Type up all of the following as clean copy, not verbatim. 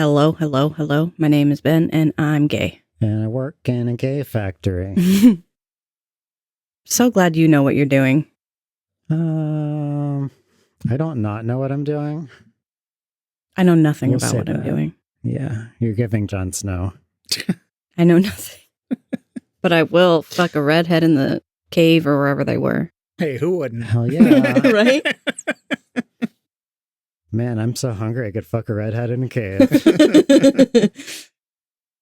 Hello, hello, hello. My name is Ben, and I'm gay. And I work in a gay factory. So glad you know what you're doing. I don't not know what I'm doing. I know nothing We'll about say what I'm that. doing. Yeah, you're giving Jon Snow. I know nothing. But I will fuck a redhead in the cave or wherever they were. Hey, who wouldn't? Hell yeah. Right? Man, I'm so hungry I could fuck a redhead in a cave.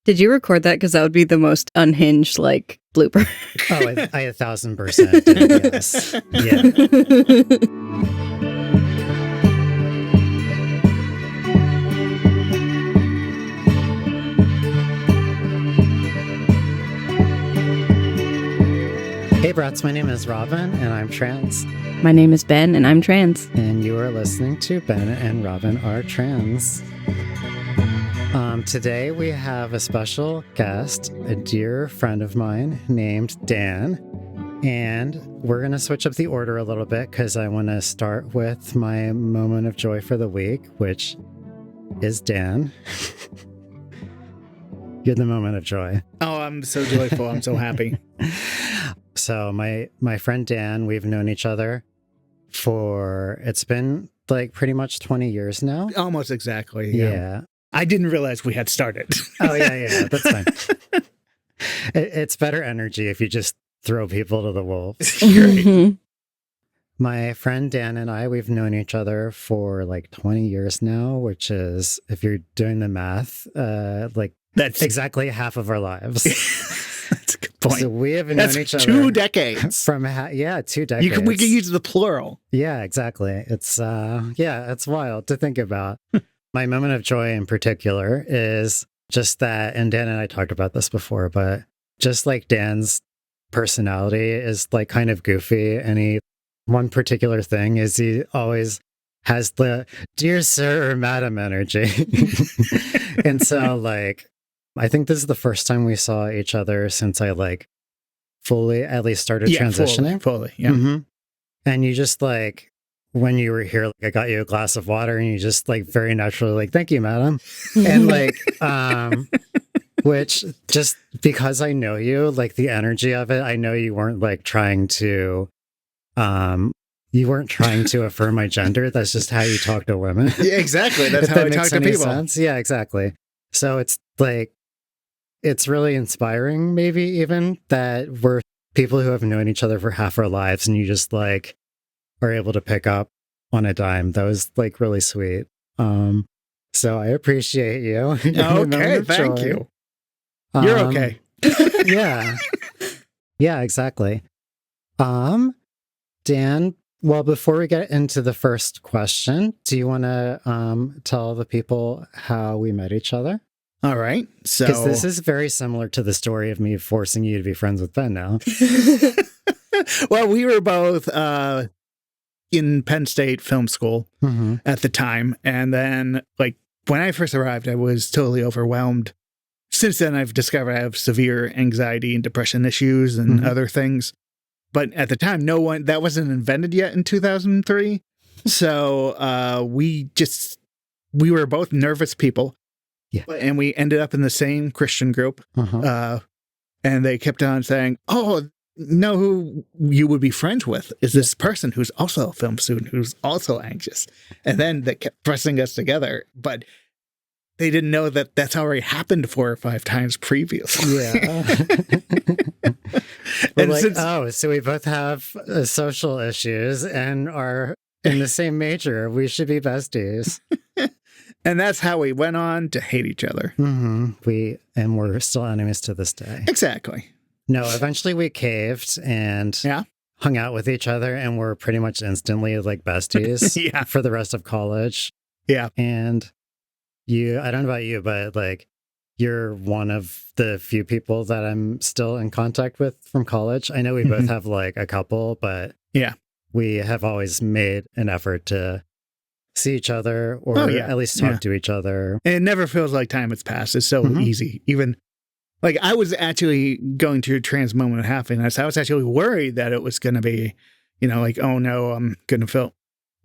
Did you record that? Because that would be the most unhinged, blooper. Oh, I 1,000% did, yes. Yeah. Hey, Brats, my name is Robin, and I'm trans. My name is Ben, and I'm trans. And you are listening to Ben and Robin Are Trans. Today we have a special guest, a dear friend of mine named Dan. And we're going to switch up the order a little bit because I want to start with my moment of joy for the week, which is Dan. You're the moment of joy. Oh, I'm so joyful. I'm so happy. So my friend Dan, we've known each other for, it's been pretty much 20 years now. Almost exactly. Yeah. I didn't realize we had started. Oh, yeah. That's fine. It's better energy if you just throw people to the wolves. Mm-hmm. My friend Dan and I, we've known each other for 20 years now, which is, if you're doing the math, That's exactly half of our lives. That's a good point. So we have known That's each other 2 decades. from 2 decades. We could use the plural. Yeah, exactly. It's it's wild to think about. My moment of joy in particular is just that, and Dan and I talked about this before, but just like Dan's personality is kind of goofy, and one particular thing is he always has the dear sir or madam energy. And so I think this is the first time we saw each other since I fully at least started transitioning. Fully, yeah. Mm-hmm. And you just when you were here, I got you a glass of water, and you just very naturally thank you, madam. And which, just because I know you, the energy of it, I know you weren't trying to affirm my gender. That's just how you talk to women. Yeah, exactly. That's If how that I talk makes to any people. sense. Yeah, exactly. So it's it's really inspiring, maybe even, that we're people who have known each other for half our lives, and you just are able to pick up on a dime. That was really sweet. So I appreciate you. Okay, thank you. You're okay. Yeah. Yeah, exactly. Dan, well, before we get into the first question, do you want to tell the people how we met each other? All right. So, Because this is very similar to the story of me forcing you to be friends with Ben now. well, we were both in Penn State Film School Mm-hmm. at the time. And then, when I first arrived, I was totally overwhelmed. Since then, I've discovered I have severe anxiety and depression issues and Mhm. other things. But at the time, that wasn't invented yet in 2003. So we were both nervous people. Yeah. And we ended up in the same Christian group. Uh-huh. And they kept on saying, oh, know who you would be friends with is this person who's also a film student, who's also anxious. And then they kept pressing us together. But they didn't know that that's already happened 4 or 5 times previously. Yeah. We're And so we both have social issues and are in the same major. We should be besties. And that's how we went on to hate each other. Mm-hmm. We're still enemies to this day. Exactly. No, eventually we caved and hung out with each other, and we're pretty much instantly besties Yeah. for the rest of college. Yeah. And I don't know about you, but you're one of the few people that I'm still in contact with from college. I know we both have a couple, but yeah, we have always made an effort to see each other or at least talk to each other. And it never feels like time has passed. It's so easy. Even I was actually going through a trans moment of happiness. I was actually worried that it was going to be, oh no, I'm going to feel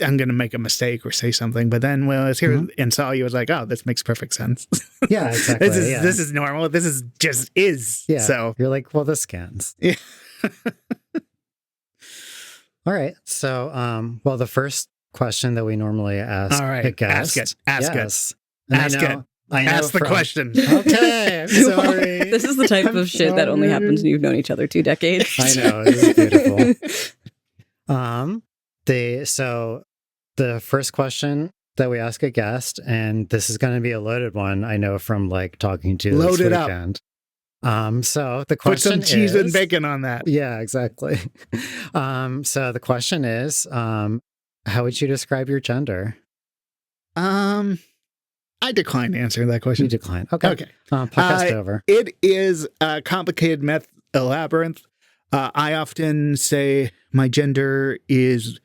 I'm going to make a mistake or say something. But then when I was here and saw you, I was like, oh, this makes perfect sense. Yeah, exactly. This is normal. This is just is. Yeah. So you're like, well, this scans. Yeah. All right. So, well, the first question that we normally ask All right. a guest. Ask it. And Ask it. I know Ask the question. Okay. I'm sorry. This is the type I'm of shit that only happens when you've known each other 2 decades. I know. This is beautiful. So the first question that we ask a guest, and this is going to be a loaded one, I know from like talking to Load this it up. weekend. So the Put question some cheese is, and bacon on that. Yeah, exactly. So the question is, how would you describe your gender? I decline answering that You question. decline. Okay. Okay. Podcast over. It is a complicated a labyrinth. I often say my gender is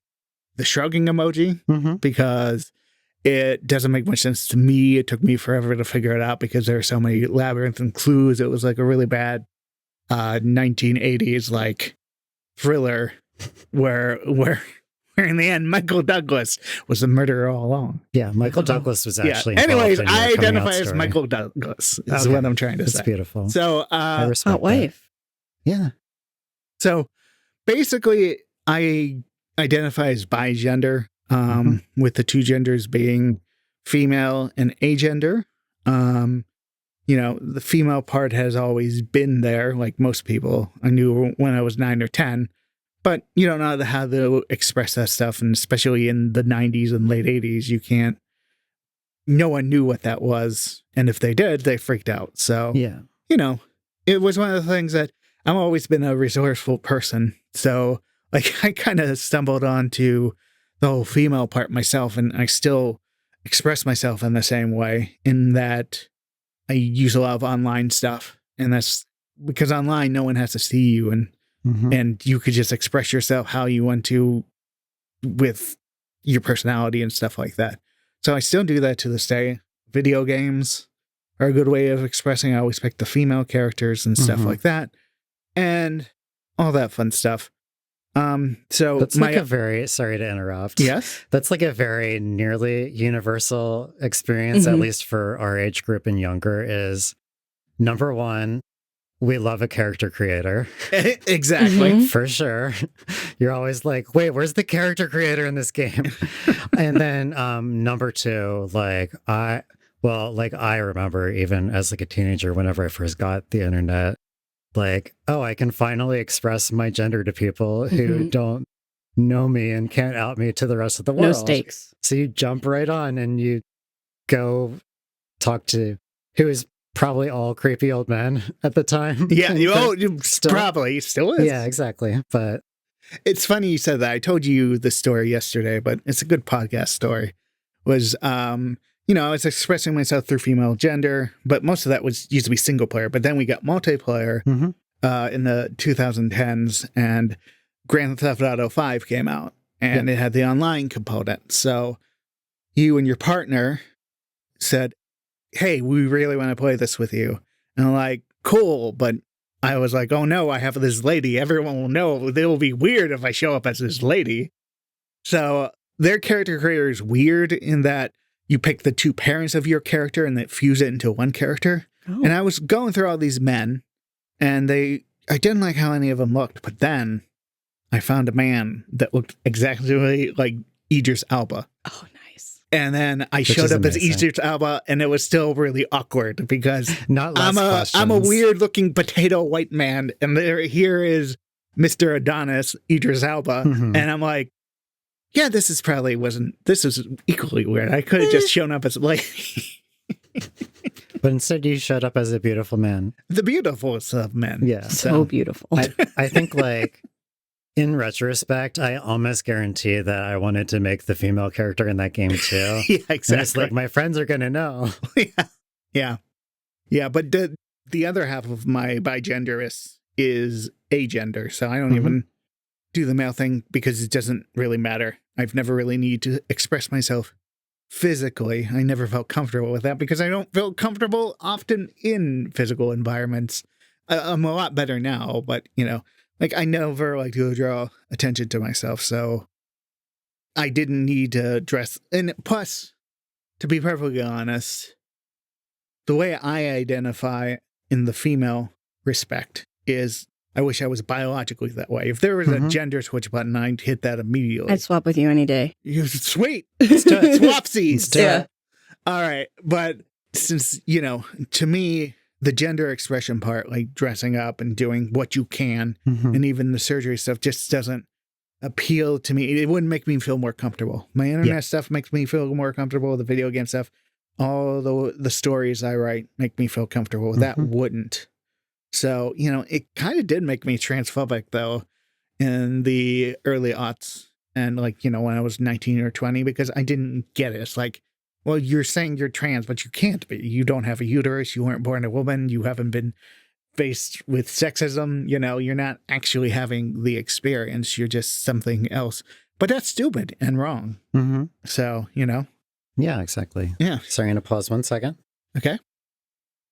the shrugging emoji Mm-hmm. because it doesn't make much sense to me. It took me forever to figure it out because there are so many labyrinthine clues. It was like a really bad 1980s like thriller where in the end Michael Douglas was the murderer all along. Yeah, Michael Douglas was actually. Yeah. Anyways, involved in your I coming out identify as story. Michael Douglas. Is Okay. what I'm trying to That's say. beautiful. So, I respect Hot wife. that. Yeah. so basically, I identify as bigender, with the 2 genders being female and agender. The female part has always been there, like most people. I knew when I was 9 or 10, but you don't know how to express that stuff, and especially in the 90s and late 80s, you can't. No one knew what that was, and if they did, they freaked out. So Yeah. it was one of the things that I've always been a resourceful person. So like I kind of stumbled onto the whole female part myself, and I still express myself in the same way in that I use a lot of online stuff. And that's because online, no one has to see you, and you could just express yourself how you want to with your personality and stuff like that. So I still do that to this day. Video games are a good way of expressing. I always pick the female characters and stuff like that, and all that fun stuff. So that's like a very, sorry to interrupt. Yes. That's like a very nearly universal experience, at least for our age group and younger, is number one, we love a character creator. Exactly. For sure. You're always like, wait, where's the character creator in this game? And then number two, I remember even as like a teenager, whenever I first got the internet, like, oh, I can finally express my gender to people who don't know me and can't out me to the rest of the world. No stakes. So you jump right on and you go talk to who is probably all creepy old men at the time. Yeah, Still- probably still is. Yeah, exactly. But It's funny you said that. I told you the story yesterday, but it's a good podcast story. Was I was expressing myself through female gender, but most of that used to be single player. But then we got multiplayer in the 2010s, and Grand Theft Auto 5 came out, and it had the online component. So you and your partner said, hey, we really want to play this with you. And I'm like, cool. But I was like, oh no, I have this lady. Everyone will know. It will be weird if I show up as this lady. So their character creator is weird in that you pick the 2 parents of your character and then fuse it into one character. Oh. And I was going through all these men, and I didn't like how any of them looked. But then I found a man that looked exactly like Idris Elba. Oh, nice. And then I showed up as Idris Elba, and it was still really awkward because I'm a weird looking potato white man, and here is Mr. Adonis, Idris Elba, and I'm like, yeah, this is equally weird. I could have just shown up as a lady. But instead you showed up as a beautiful man. The beautifulest of men. Yeah. So beautiful. I think in retrospect, I almost guarantee that I wanted to make the female character in that game too. Yeah, exactly. And it's like, my friends are going to know. Yeah. But the other half of my bigender is agender. So I don't even do the male thing because it doesn't really matter. I've never really needed to express myself physically. I never felt comfortable with that because I don't feel comfortable often in physical environments. I'm a lot better now, but I never like to draw attention to myself. So I didn't need to dress. And plus, to be perfectly honest, the way I identify in the female respect is I wish I was biologically that way. If there was a gender switch button, I'd hit that immediately. I'd swap with you any day. Sweet. Swapsies. Yeah. All right. But since, to me, the gender expression part, like dressing up and doing what you can, and even the surgery stuff just doesn't appeal to me. It wouldn't make me feel more comfortable. My internet stuff makes me feel more comfortable. The video game stuff, all the stories I write make me feel comfortable. That wouldn't. So, it kind of did make me transphobic, though, in the early aughts. And, when I was 19 or 20, because I didn't get it. It's like, well, you're saying you're trans, but you can't be. You don't have a uterus. You weren't born a woman. You haven't been faced with sexism. You're not actually having the experience. You're just something else. But that's stupid and wrong. So, Yeah, exactly. Yeah. Sorry, I'm going to pause 1 second. Okay.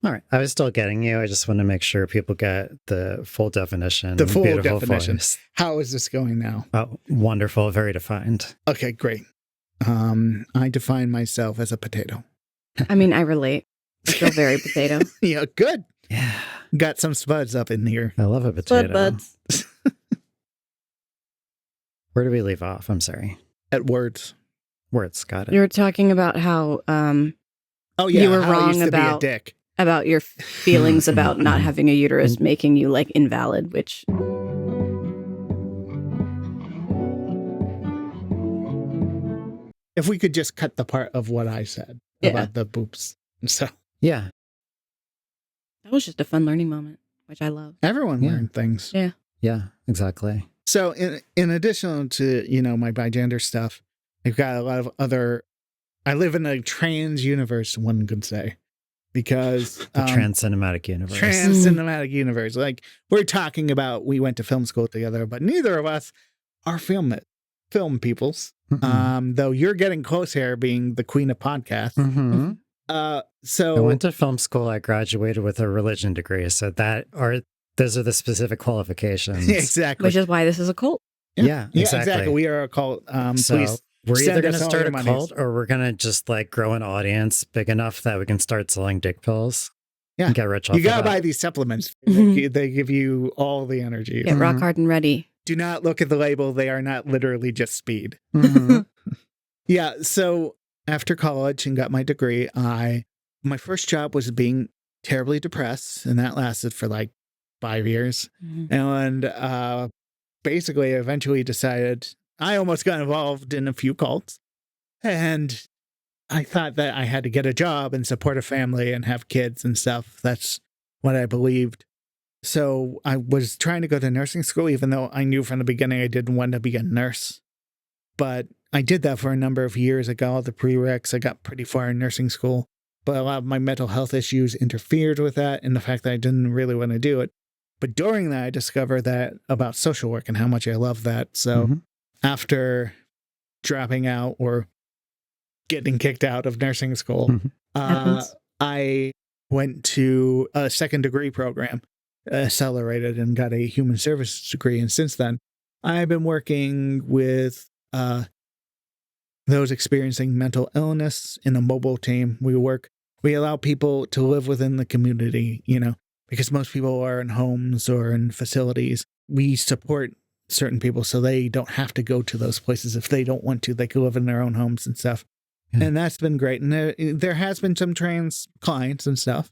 All right. I was still getting you. I just want to make sure people get the full definition. The full Beautiful definition. voice. How is this going now? Oh, wonderful. Very defined. Okay, great. I define myself as a potato. I mean, I relate. I feel very potato. Yeah, good. Yeah. Got some spuds up in here. I love a potato. Bud buds. Where do we leave off? I'm sorry. At words. Words. Got it. You were talking about how Oh yeah, you were how I wrong used to be a about dick. about your feelings about not having a uterus making you like invalid, which If we could just cut the part of what I said about the boobs. So Yeah. that was just a fun learning moment, which I love. everyone learned things. Yeah. Yeah, exactly. So in addition to, my bigender stuff, I've got a lot of other, I live in a trans universe, one could say, because The trans cinematic universe. trans cinematic universe. Like we're talking about, we went to film school together, but neither of us are film peoples. Though you're getting close here, being the queen of podcasts. So I went to film school. I graduated with a religion degree. So those are the specific qualifications. exactly. Which is why this is a cult. Yeah, exactly. We are a cult. So Please we're either send going to us all start your a monies. cult or we're going to just like grow an audience big enough that we can start selling dick pills. Yeah. And get rich off You of gotta that. buy these supplements. Mhm. They give you all the energy. Get rock hard and ready. Do not look at the label. They are not literally just speed. Yeah. So after college and got my degree, my first job was being terribly depressed, and that lasted for like 5 years. And basically, eventually decided I almost got involved in a few cults, and I thought that I had to get a job and support a family and have kids and stuff. That's what I believed. So I was trying to go to nursing school, even though I knew from the beginning I didn't want to be a nurse. But I did that for a number of years. I got all the prereqs. I got pretty far in nursing school. But a lot of my mental health issues interfered with that and the fact that I didn't really want to do it. But during that, I discovered that about social work and how much I love that. So after dropping out or getting kicked out of nursing school, I went to a second degree program, accelerated, and got a human services degree. And since then, I've been working with those experiencing mental illness in a mobile team. We allow people to live within the community, because most people are in homes or in facilities. We support certain people so they don't have to go to those places. If they don't want to, they can live in their own homes and stuff. Yeah. And that's been great. And there has been some trans clients and stuff,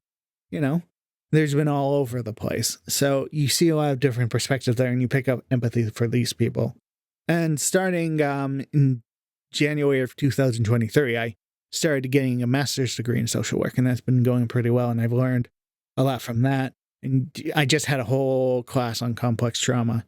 there's been all over the place. So you see a lot of different perspectives there and you pick up empathy for these people. And starting in January of 2023, I started getting a master's degree in social work, and that's been going pretty well. And I've learned a lot from that. And I just had a whole class on complex trauma,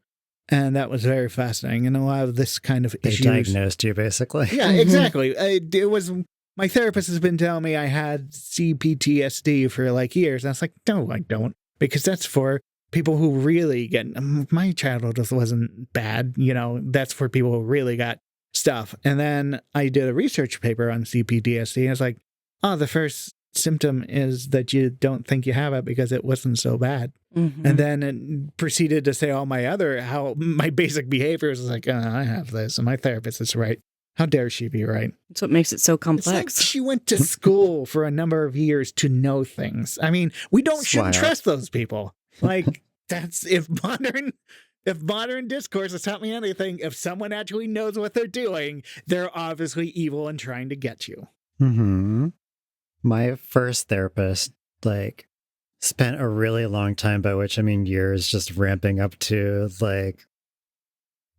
and that was very fascinating. And a lot of this kind of They issues. diagnosed you, basically. Yeah, exactly. It was, my therapist has been telling me I had CPTSD for like years. And I was like, no, I don't, because that's for people who really get, my childhood wasn't bad. That's for people who really got stuff. And then I did a research paper on CPTSD, and it's like, oh, the first symptom is that you don't think you have it because it wasn't so bad. And then it proceeded to say all how my basic behaviors was like, oh, I have this, and my therapist is right. How dare she be right? That's what makes it so It's like complex. she went to school for a number of years to know things. I mean, we shouldn't Wild. trust those people. Like, that's if modern discourse has taught me anything, if someone actually knows what they're doing, they're obviously evil and trying to get you. Mm-hmm. My first therapist, like, spent a really long time, by which I mean years, just ramping up to like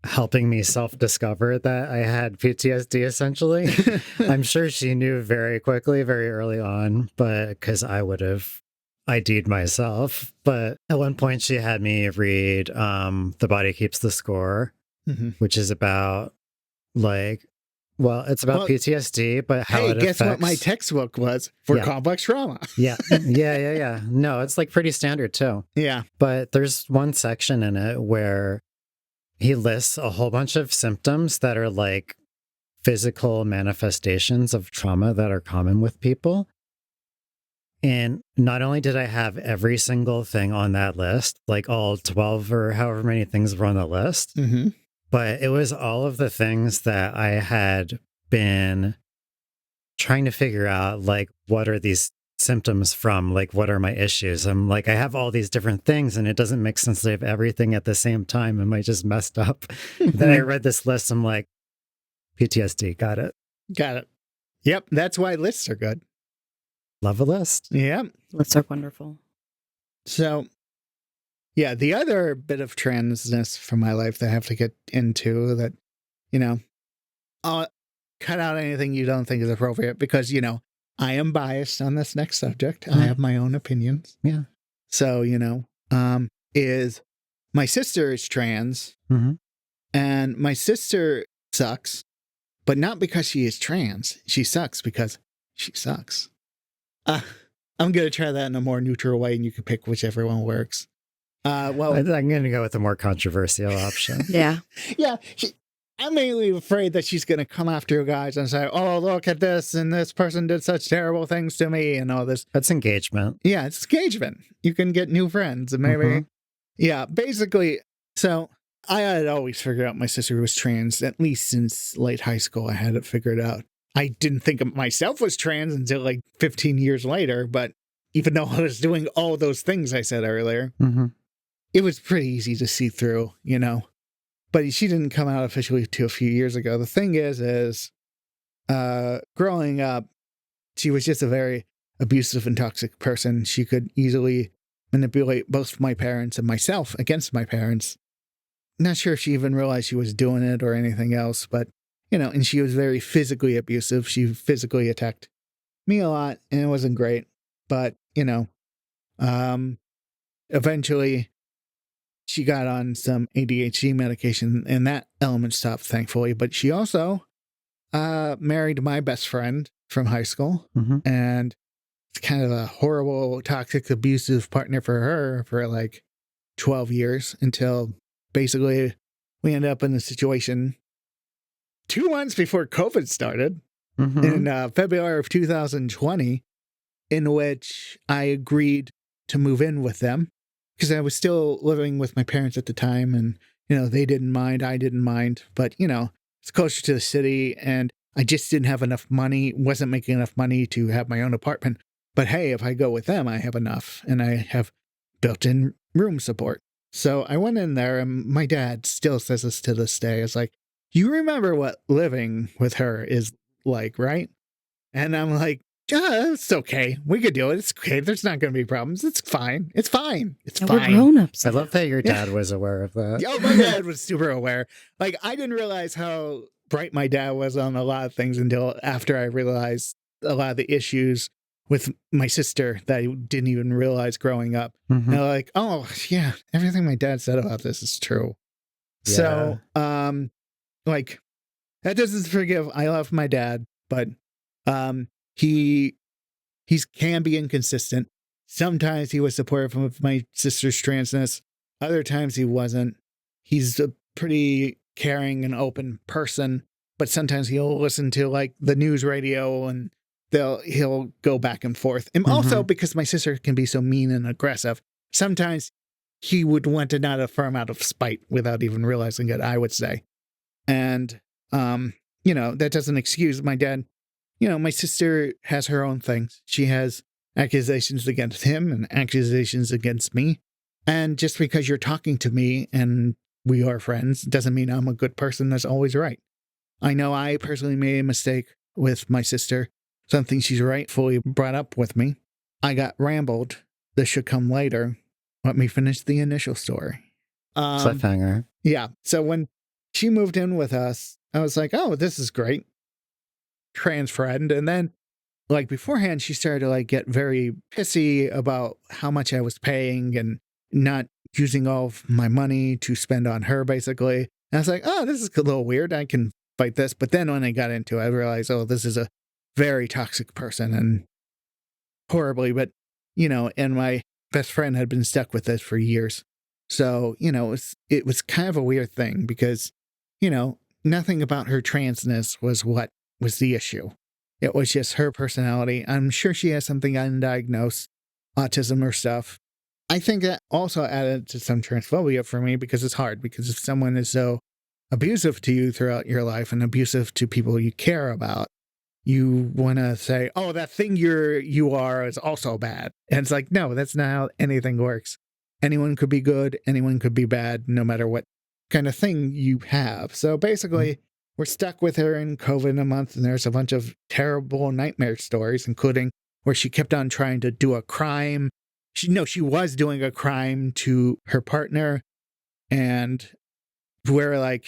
helping me self-discover that I had PTSD, essentially. I'm sure she knew very quickly, very early on, but because I would have ID'd myself. But at one point she had me read The Body Keeps the Score, Mhm. which is about like, well, it's about Well, PTSD, but how Hey, it guess affects... what my textbook was for Yeah. complex trauma? Yeah. No, it's like pretty standard too. Yeah. But there's one section in it where he lists a whole bunch of symptoms that are like physical manifestations of trauma that are common with people. And not only did I have every single thing on that list, like all 12 or however many things were on the list, Mm-hmm. but it was all of the things that I had been trying to figure out, like, what are these symptoms from? Like, what are my issues? I'm like, I have all these different things and it doesn't make sense to have everything at the same time. Am I just messed up? Then I read this list. I'm like, PTSD, got it. Got it. Yep. That's why lists are good. Love a list. Yep. Lists are wonderful. So, yeah, the other bit of transness from my life that I have to get into that, I'll cut out anything you don't think is appropriate because, I am biased on this next subject. I have my own opinions. Yeah. So, is my sister is trans Mm-hmm. and my sister sucks, but not because she is trans. She sucks because she sucks. I'm going to try that in a more neutral way and you can pick whichever one works. Well, I'm going to go with the more controversial option. Yeah. yeah, I'm mainly afraid that she's going to come after you guys and say, oh, look at this, and this person did such terrible things to me, and all this. That's engagement. Yeah, it's engagement. You can get new friends, and maybe. Mhm. Yeah, basically, so I had always figured out my sister was trans, at least since late high school. I had it figured out. I didn't think of myself was trans until like 15 years later, but even though I was doing all those things I said earlier, Mm-hmm. it was pretty easy to see through, But she didn't come out officially till a few years ago. The thing is, growing up, she was just a very abusive and toxic person. She could easily manipulate both my parents and myself against my parents. Not sure if she even realized she was doing it or anything else, but, and she was very physically abusive. She physically attacked me a lot, and it wasn't great. But, eventually she got on some ADHD medication and that element stopped, thankfully. But she also married my best friend from high school. Mm-hmm. And it's kind of a horrible, toxic, abusive partner for her for like 12 years until basically we ended up in a situation 2 months before COVID started Mm-hmm. in February of 2020, in which I agreed to move in with them. Because I was still living with my parents at the time and, they didn't mind, I didn't mind. But, it's closer to the city and I just didn't have enough money, wasn't making enough money to have my own apartment. But hey, if I go with them, I have enough and I have built-in room support. So I went in there and my dad still says this to this day. It's like, you remember what living with her is like, right? And I'm like, it's okay. We could do it. It's okay. There's not going to be problems. It's fine. It's fine. It's And we're fine. grown-ups. I love that your dad was aware of that. Oh, my dad was super aware. Like, I didn't realize how bright my dad was on a lot of things until after I realized a lot of the issues with my sister that I didn't even realize growing up. Mhm. And I'm like, oh, yeah, everything my dad said about this is true. So, like, that doesn't forgive. I love my dad, but he can be inconsistent. Sometimes he was supportive of my sister's transness. Other times he wasn't. He's a pretty caring and open person, but sometimes he'll listen to like the news radio and he'll go back and forth. And also because my sister can be so mean and aggressive, sometimes he would want to not affirm out of spite without even realizing it, I would say. And that doesn't excuse my dad. My sister has her own things. She has accusations against him and accusations against me. And just because you're talking to me and we are friends doesn't mean I'm a good person that's always right. I know I personally made a mistake with my sister, something she's rightfully brought up with me. I got rambled. This should come later. Let me finish the initial story. Cliffhanger. Yeah. So when she moved in with us, I was like, oh, this is great. Trans friend. And then beforehand, she started to get very pissy about how much I was paying and not using all of my money to spend on her, basically. And I was like, oh, this is a little weird. I can fight this. But then when I got into it, I realized, oh, this is a very toxic person and horribly. But, and my best friend had been stuck with this for years. So, it was kind of a weird thing because, nothing about her transness was what was the issue. It was just her personality. I'm sure she has something undiagnosed, autism or stuff. I think that also added to some transphobia for me because it's hard. Because if someone is so abusive to you throughout your life and abusive to people you care about, you want to say, oh, that thing you are is also bad. And it's like, no, that's not how anything works. Anyone could be good. Anyone could be bad, no matter what kind of thing you have. So basically, we're stuck with her in COVID in a month, and there's a bunch of terrible nightmare stories, including where she kept on trying to do a crime. She was doing a crime to her partner, and we're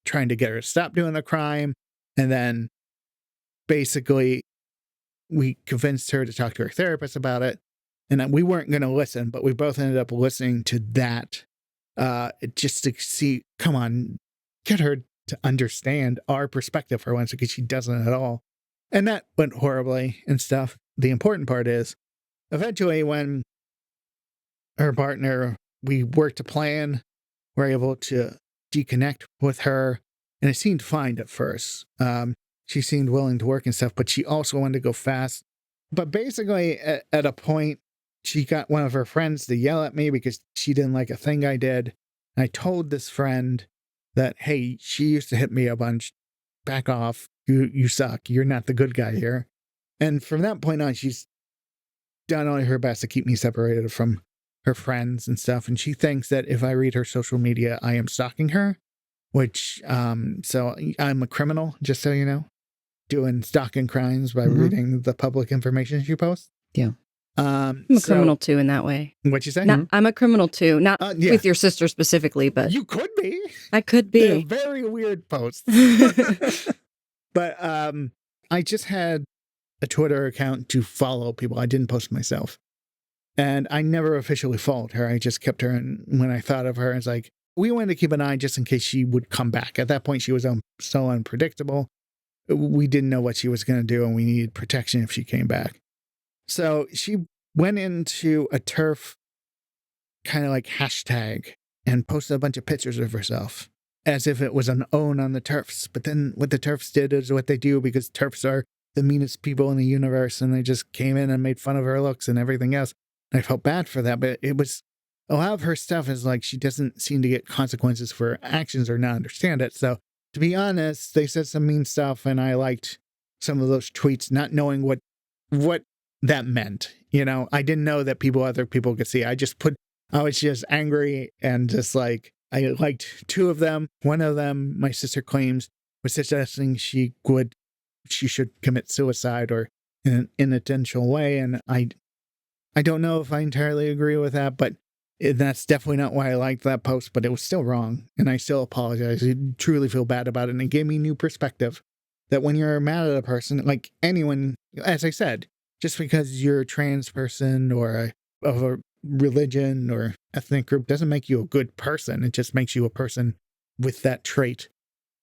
trying to get her to stop doing the crime. And then basically we convinced her to talk to her therapist about it. And we weren't going to listen, but we both ended up listening to that just to see, come on, get her to understand our perspective for once, because she doesn't at all. And that went horribly and stuff. The important part is, eventually when her partner, we worked a plan, we're able to deconnect with her, and it seemed fine at first. She seemed willing to work and stuff, but she also wanted to go fast. But basically, at a point, she got one of her friends to yell at me because she didn't like a thing I did. And I told this friend that, hey, she used to hit me a bunch. Back off. You suck. You're not the good guy here. And from that point on, she's done all her best to keep me separated from her friends and stuff. And she thinks that if I read her social media, I am stalking her, which, so I'm a criminal, just so you know, doing stalking crimes by reading the public information she posts. Yeah. I'm a criminal too in that way. What'd you say? I'm a criminal too, not with your sister specifically, but you could be. I could be. They're very weird posts. But I just had a Twitter account to follow people. I didn't post myself, and I never officially followed her. I just kept her, and when I thought of her, it's like we wanted to keep an eye just in case she would come back. At that point, she was so unpredictable. We didn't know what she was going to do, and we needed protection if she came back. So she went into a TERF kind of hashtag and posted a bunch of pictures of herself as if it was an own on the TERFs. But then what the TERFs did is what they do, because TERFs are the meanest people in the universe, and they just came in and made fun of her looks and everything else. And I felt bad for that, but it was a lot of her stuff is she doesn't seem to get consequences for her actions or not understand it. So to be honest, they said some mean stuff, and I liked some of those tweets, not knowing what that meant. I didn't know that other people could see. I was just angry and just I liked two of them. One of them, my sister claims, was suggesting she should commit suicide or in an intentional way. And I don't know if I entirely agree with that, but that's definitely not why I liked that post, but it was still wrong. And I still apologize. I truly feel bad about it. And it gave me new perspective that when you're mad at a person, like anyone, as I said, just because you're a trans person or of a religion or ethnic group doesn't make you a good person. It just makes you a person with that trait.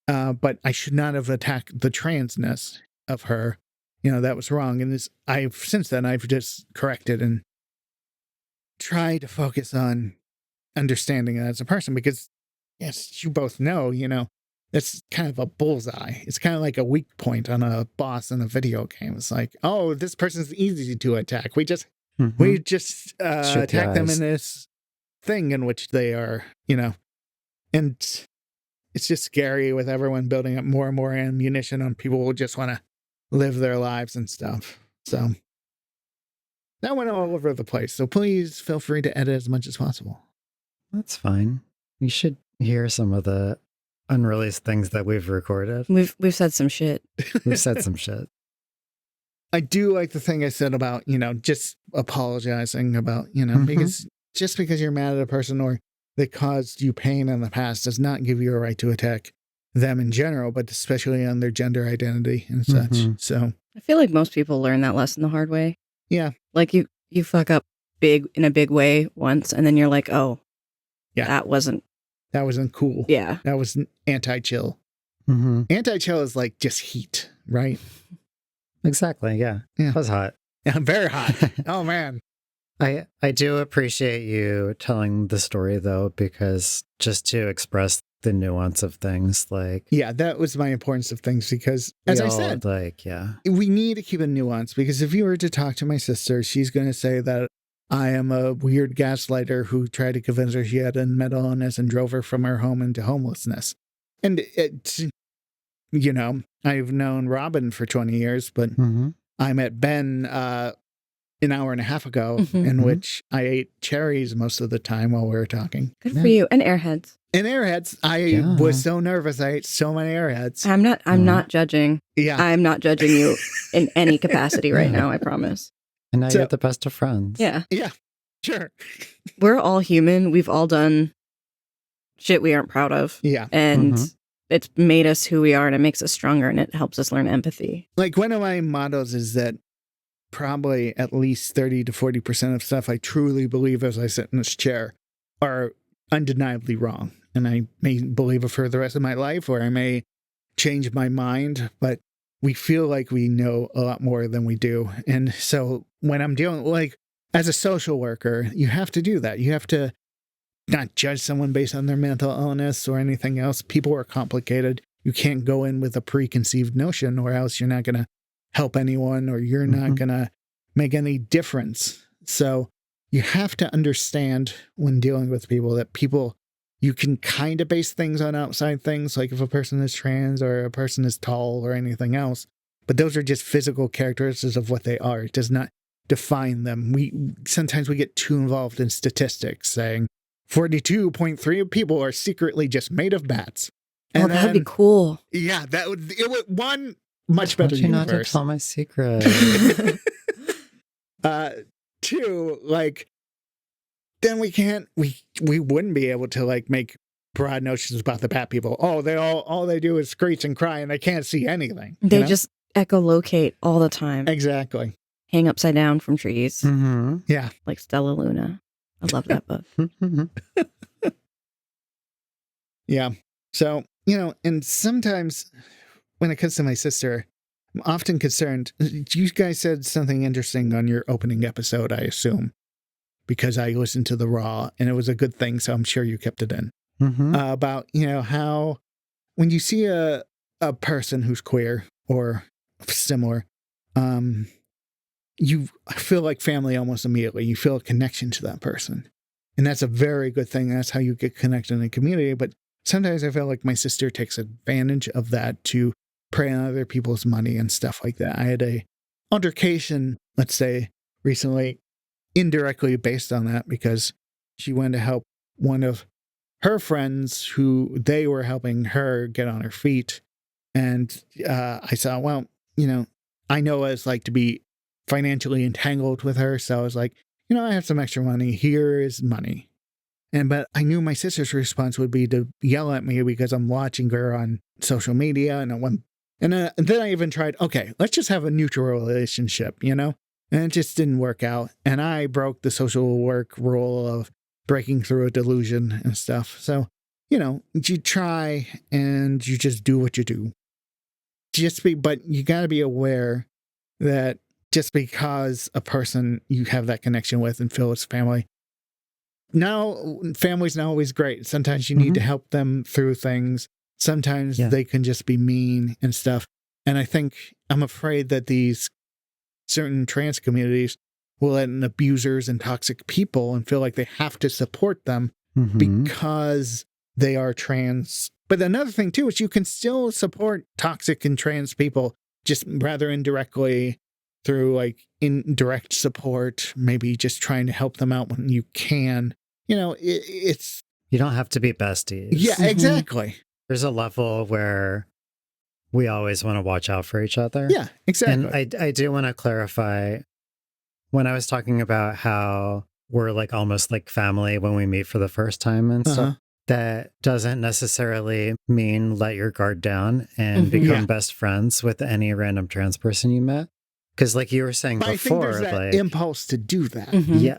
But I should not have attacked the transness of her. That was wrong. And since then, I've just corrected and tried to focus on understanding her as a person, because, yes, you both know, it's kind of a bullseye. It's kind of like a weak point on a boss in a video game. It's like, oh, this person's easy to attack. We just attack them in this thing in which they are, and it's just scary with everyone building up more and more ammunition on people who just want to live their lives and stuff. So that went all over the place. So please feel free to edit as much as possible. That's fine. You should hear some of the unreleased things that we've recorded. We've said some shit. We've said some shit. I do like the thing I said about, just apologizing about, because just because you're mad at a person or they caused you pain in the past does not give you a right to attack them in general, but especially on their gender identity and such. So I feel like most people learn that lesson the hard way. Yeah. Like you fuck up in a big way once, and then you're like, oh, yeah, that wasn't cool. Yeah. That was anti-chill. Anti-chill is like just heat, right? Exactly. Yeah. It was hot. Yeah, very hot. Oh, man. I do appreciate you telling the story, though, because just to express the nuance of things, like... Yeah, that was my importance of things, because, as I said, we need to keep a nuance, because if you were to talk to my sister, she's going to say that I am a weird gaslighter who tried to convince her she had a mental illness and drove her from her home into homelessness. And, I've known Robin for 20 years, but I met Ben an hour and a half ago, in which I ate cherries most of the time while we were talking. Good for you. And Airheads. And Airheads. I was so nervous. I ate so many Airheads. I'm not judging. Yeah. I'm not judging you in any capacity right now, I promise. And now you're the best of friends. Yeah. Yeah. Sure. We're all human. We've all done shit we aren't proud of. Yeah. And it's made us who we are, and it makes us stronger, and it helps us learn empathy. Like, one of my mottos is that probably at least 30 to 40% of stuff I truly believe as I sit in this chair are undeniably wrong. And I may believe it for the rest of my life, or I may change my mind, but we feel like we know a lot more than we do. And so when I'm dealing, like, as a social worker, you have to do that. You have to not judge someone based on their mental illness or anything else. People are complicated. You can't go in with a preconceived notion, or else you're not going to help anyone, or you're not going to make any difference. So you have to understand when dealing with people that you can kind of base things on outside things, like if a person is trans or a person is tall or anything else. But those are just physical characteristics of what they are. It does not define them. Sometimes we get too involved in statistics, saying 42.3 of people are secretly just made of bats. And that'd be cool. Yeah, it would one much better universe. Not to tell my secret. Two, like, then we wouldn't be able to, like, make broad notions about the bat people. Oh, all they do is screech and cry, and they can't see anything. They just echolocate all the time. Exactly. Hang upside down from trees. Yeah. Like Stella Luna. I love that book. Yeah. So, and sometimes when it comes to my sister, I'm often concerned. You guys said something interesting on your opening episode, I assume, because I listened to the Raw, and it was a good thing, so I'm sure you kept it in. About, how when you see a person who's queer or similar, you feel like family almost immediately. You feel a connection to that person. And that's a very good thing. That's how you get connected in a community. But sometimes I feel like my sister takes advantage of that to prey on other people's money and stuff like that. I had a altercation, let's say, recently, indirectly based on that, because she went to help one of her friends who they were helping her get on her feet. And I saw, well, I know what it's like to be financially entangled with her. So I was like, I have some extra money. Here is money. But I knew my sister's response would be to yell at me because I'm watching her on social media. And then I even tried, okay, let's just have a neutral relationship, and it just didn't work out. And I broke the social work rule of breaking through a delusion and stuff. So, you try and you just do what you do. But you got to be aware that just because a person you have that connection with and feel it's family, now family's not always great. Sometimes you need to help them through things. Sometimes they can just be mean and stuff. And I'm afraid that these certain trans communities will let in abusers and toxic people and feel like they have to support them because they are trans. But another thing too is you can still support toxic and trans people just rather indirectly through like indirect support, maybe just trying to help them out when you can. You know, it's... You don't have to be besties. Yeah, exactly. There's a level where we always want to watch out for each other. Yeah, exactly. And I do want to clarify, when I was talking about how we're like almost like family when we meet for the first time and stuff, that doesn't necessarily mean let your guard down and become best friends with any random trans person you met. Because like you were saying But before, I think there's that like impulse to do that. yeah,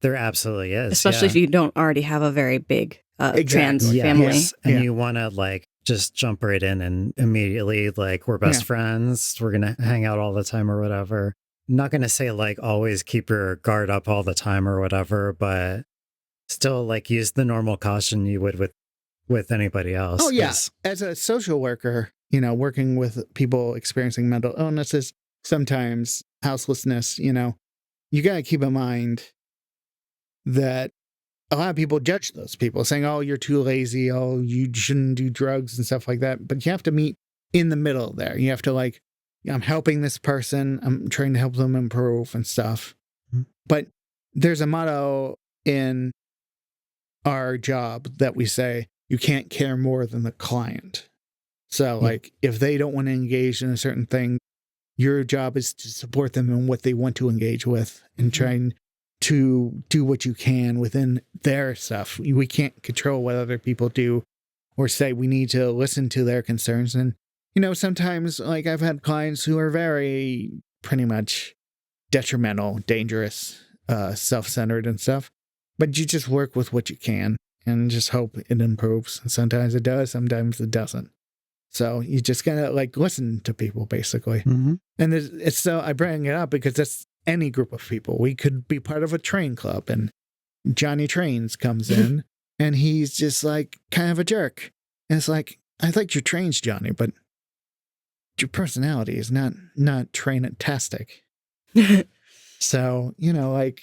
there absolutely is. Especially if you don't already have a very big trans family. Yes. And you want to like just jump right in and immediately like, we're best friends. We're going to hang out all the time or whatever. I'm not going to say like always keep your guard up all the time or whatever, but still like use the normal caution you would with anybody else. Oh, yeah. As a social worker, you know, working with people experiencing mental illnesses, sometimes houselessness, you know, you got to keep in mind that a lot of people judge those people saying, oh, you're too lazy. Oh, you shouldn't do drugs and stuff like that. But you have to meet in the middle there. You have to like, I'm helping this person. I'm trying to help them improve and stuff. But there's a motto in our job that we say, you can't care more than the client. So like if they don't want to engage in a certain thing, your job is to support them in what they want to engage with and trying to do what you can within their stuff. We can't control what other people do or say. We need to listen to their concerns. And, you know, sometimes like I've had clients who are very pretty much detrimental, dangerous, self-centered and stuff, but you just work with what you can and just hope it improves. And sometimes it does, sometimes it doesn't. So you just gotta like listen to people basically. And it's so I bring it up because that's any group of people. We could be part of a train club and Johnny Trains comes in and he's just like kind of a jerk. And it's like, I like your trains, Johnny, but your personality is not train-tastic. So, you know, like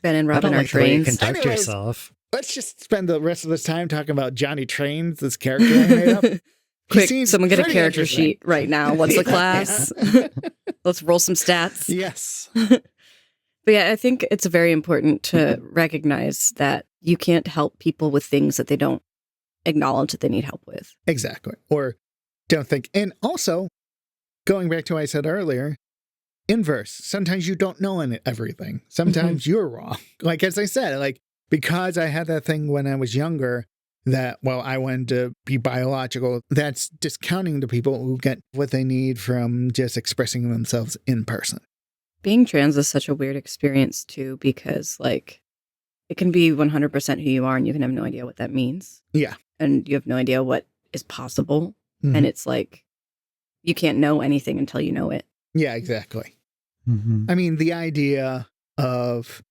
Ben and Robin are like the way you trains. conduct yourself. Let's just spend the rest of this time talking about Johnny Trains, this character I made up. Quick, someone get a character sheet right now. What's the class? Let's roll some stats. Yes. But yeah, I think it's very important to recognize that you can't help people with things that they don't acknowledge that they need help with. Exactly. Or don't think. And also, going back to what I said earlier, inverse. Sometimes you don't know everything. Sometimes you're wrong. Like, as I said, like, because I had that thing when I was younger that, well, I wanted to be biological, that's discounting the people who get what they need from just expressing themselves in person. Being trans is such a weird experience, too, because, like, it can be 100% who you are, and you can have no idea what that means. Yeah. And you have no idea what is possible. And it's like, you can't know anything until you know it. Yeah, exactly. I mean, the idea of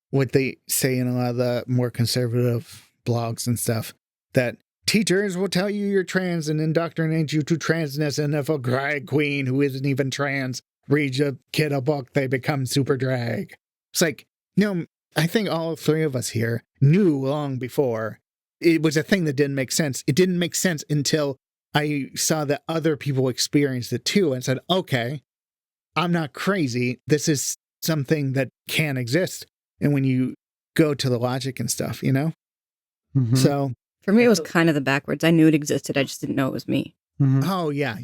what they say in a lot of the more conservative blogs and stuff, that teachers will tell you you're trans and indoctrinate you to transness, and if a drag queen who isn't even trans reads a kid a book, they become super drag. It's like, no, I think all three of us here knew long before it was a thing that didn't make sense. It didn't make sense until I saw that other people experienced it too and said, okay, I'm not crazy. This is something that can exist. And when you go to the logic and stuff, you know? So for me, it was kind of the backwards. I knew it existed. I just didn't know it was me. Oh, yeah.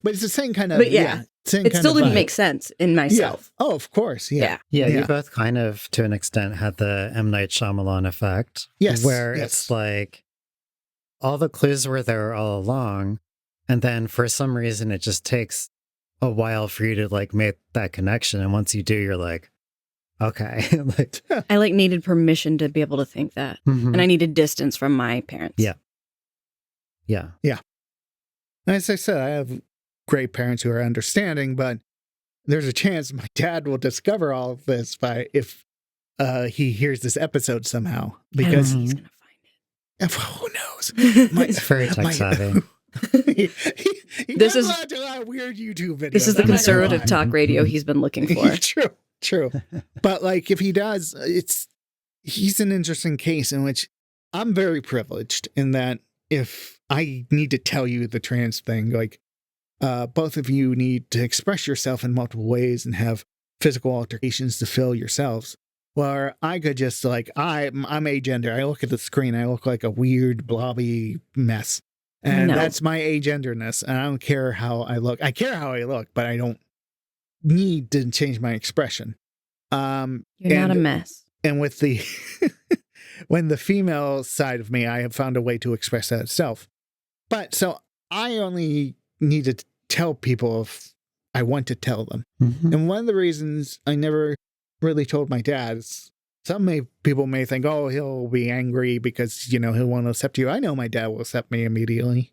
But it's the same kind of, but it still didn't make sense in myself. Oh, of course. Yeah, you both kind of, to an extent, had the M. Night Shyamalan effect. Yes. Where it's like, all the clues were there all along. And then for some reason, it just takes a while for you to like make that connection. And once you do, you're like, okay. Like, I like needed permission to be able to think that. And I needed distance from my parents. Yeah. As I said, I have great parents who are understanding, but there's a chance my dad will discover all of this if he hears this episode somehow. Because he's going to find it. Who knows? It's very tech savvy. He This does is watch a lot of weird YouTube videos. This is the conservative talk radio he's been looking for. True. But like, if he does, he's an interesting case in which I'm very privileged in that if I need to tell you the trans thing, like both of you need to express yourself in multiple ways and have physical altercations to fill yourselves. Where I could just like, I'm agender. I look at the screen, I look like a weird blobby mess. And that's my agenderness. And I don't care how I look. I care how I look, but I don't need to change my expression. You're not a mess. And with the when the female side of me, I have found a way to express that itself. But so I only need to tell people if I want to tell them. Mm-hmm. And one of the reasons I never really told my dad is people may think, oh, he'll be angry because, he'll want to accept you. I know my dad will accept me immediately.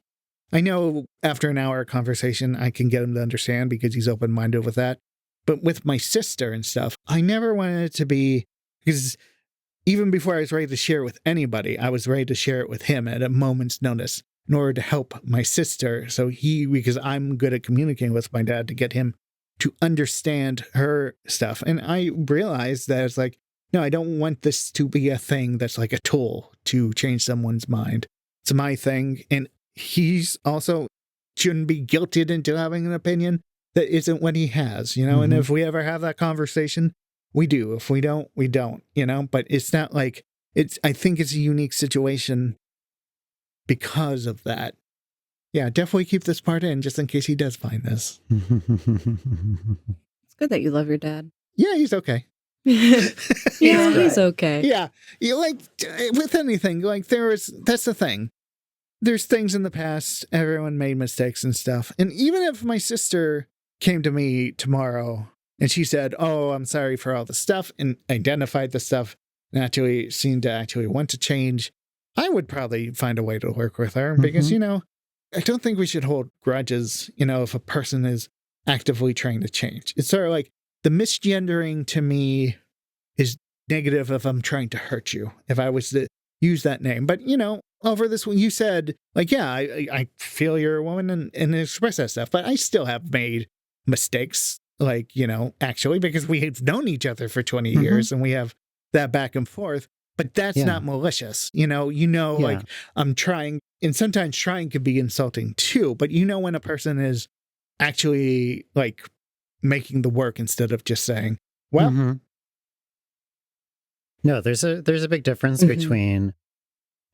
I know after an hour conversation, I can get him to understand because he's open-minded with that. But with my sister and stuff, I never wanted it to be, because even before I was ready to share it with anybody, I was ready to share it with him at a moment's notice in order to help my sister. So because I'm good at communicating with my dad, to get him to understand her stuff. And I realized that it's like, no, I don't want this to be a thing that's like a tool to change someone's mind. It's my thing. And he's also shouldn't be guilted into having an opinion that isn't what he has, Mm-hmm. And if we ever have that conversation, we do. If we don't, we don't, but it's not like I think it's a unique situation because of that. Yeah, definitely keep this part in just in case he does find this. It's good that you love your dad. Yeah, he's okay. He's okay. Yeah, like with anything, like that's the thing. There's things in the past, everyone made mistakes and stuff. And even if my sister came to me tomorrow and she said, oh, I'm sorry for all the stuff, and identified the stuff and actually seemed to actually want to change, I would probably find a way to work with her because, I don't think we should hold grudges, if a person is actively trying to change. It's sort of like the misgendering to me is negative if I'm trying to hurt you, if I was to use that name. But, over this one, you said, like, yeah, I feel you're a woman and express that stuff, but I still have made mistakes, like, actually, because we've known each other for 20 years and we have that back and forth. But that's not malicious, like I'm trying, and sometimes trying can be insulting too. But when a person is actually like making the work instead of just saying, well, no, there's a big difference between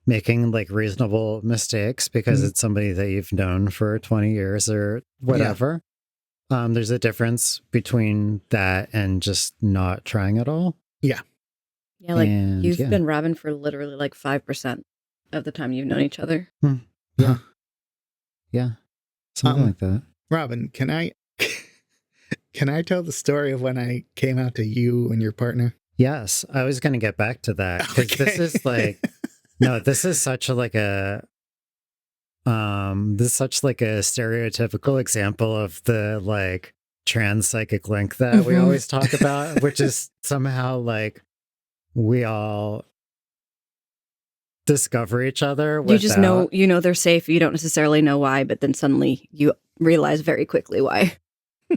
making like reasonable mistakes because it's somebody that you've known for 20 years or whatever. Yeah. There's a difference between that and just not trying at all. Yeah. Yeah, like you've been Robin for literally like 5% of the time you've known each other. Yeah. Yeah. Something like that. Robin, can I tell the story of when I came out to you and your partner? Yes. I was going to get back to that because this is like, no, this is such a stereotypical example of the like trans psychic link that we always talk about, which is somehow like, we all discover each other. You just know, they're safe. You don't necessarily know why, but then suddenly you realize very quickly why.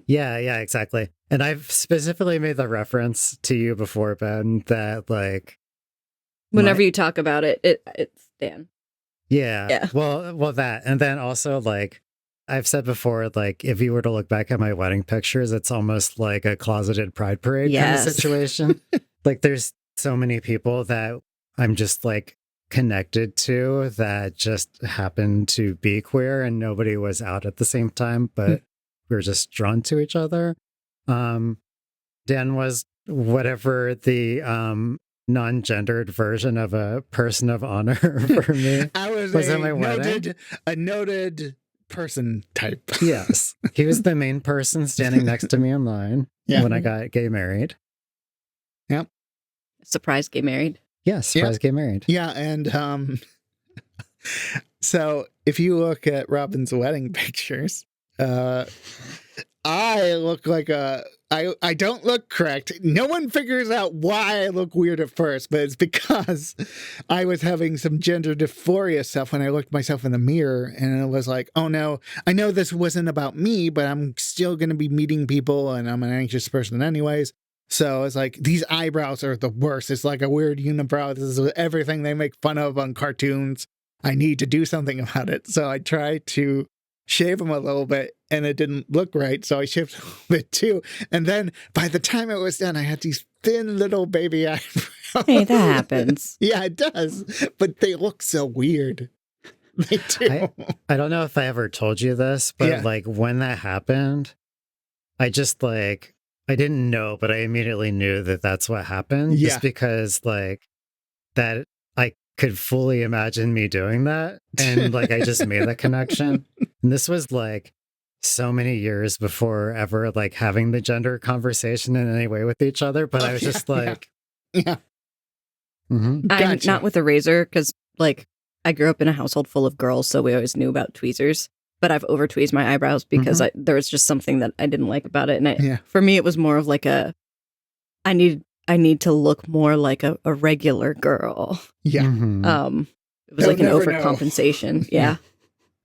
Yeah, exactly. And I've specifically made the reference to you before, Ben, that like whenever you talk about it, it's Dan. Yeah. Well, that, and then also like I've said before, like if you were to look back at my wedding pictures, it's almost like a closeted pride parade kind of situation. Like there's so many people that I'm just like connected to that just happened to be queer and nobody was out at the same time, but we were just drawn to each other. Dan was whatever the non-gendered version of a person of honor for me. I was at my wedding. A noted person type. Yes. He was the main person standing next to me in line when I got gay married. Yep. Surprise gay married. Yes, surprise gay married. Yeah, and so if you look at Robin's wedding pictures, I look like I don't look correct. No one figures out why I look weird at first, but it's because I was having some gender dysphoria stuff when I looked myself in the mirror, and it was like, oh no, I know this wasn't about me, but I'm still going to be meeting people, and I'm an anxious person anyways. So it's like, these eyebrows are the worst. It's like a weird unibrow. This is everything they make fun of on cartoons. I need to do something about it. So I tried to shave them a little bit and it didn't look right. So I shaved a little bit too. And then by the time it was done, I had these thin little baby eyebrows. Hey, that happens. Yeah, it does. But they look so weird. They do. I don't know if I ever told you this, but like when that happened, I just like, I didn't know, but I immediately knew that that's what happened. Yeah. Just because like that, I could fully imagine me doing that. And like, I just made that connection. And this was like so many years before ever like having the gender conversation in any way with each other. But I was just like, yeah. I'm Gotcha. not with a razor because like I grew up in a household full of girls, so we always knew about tweezers. But I've over tweezed my eyebrows because there was just something that I didn't like about it. And for me, it was more of like I need to look more like a regular girl. Yeah. It was like an overcompensation. Yeah.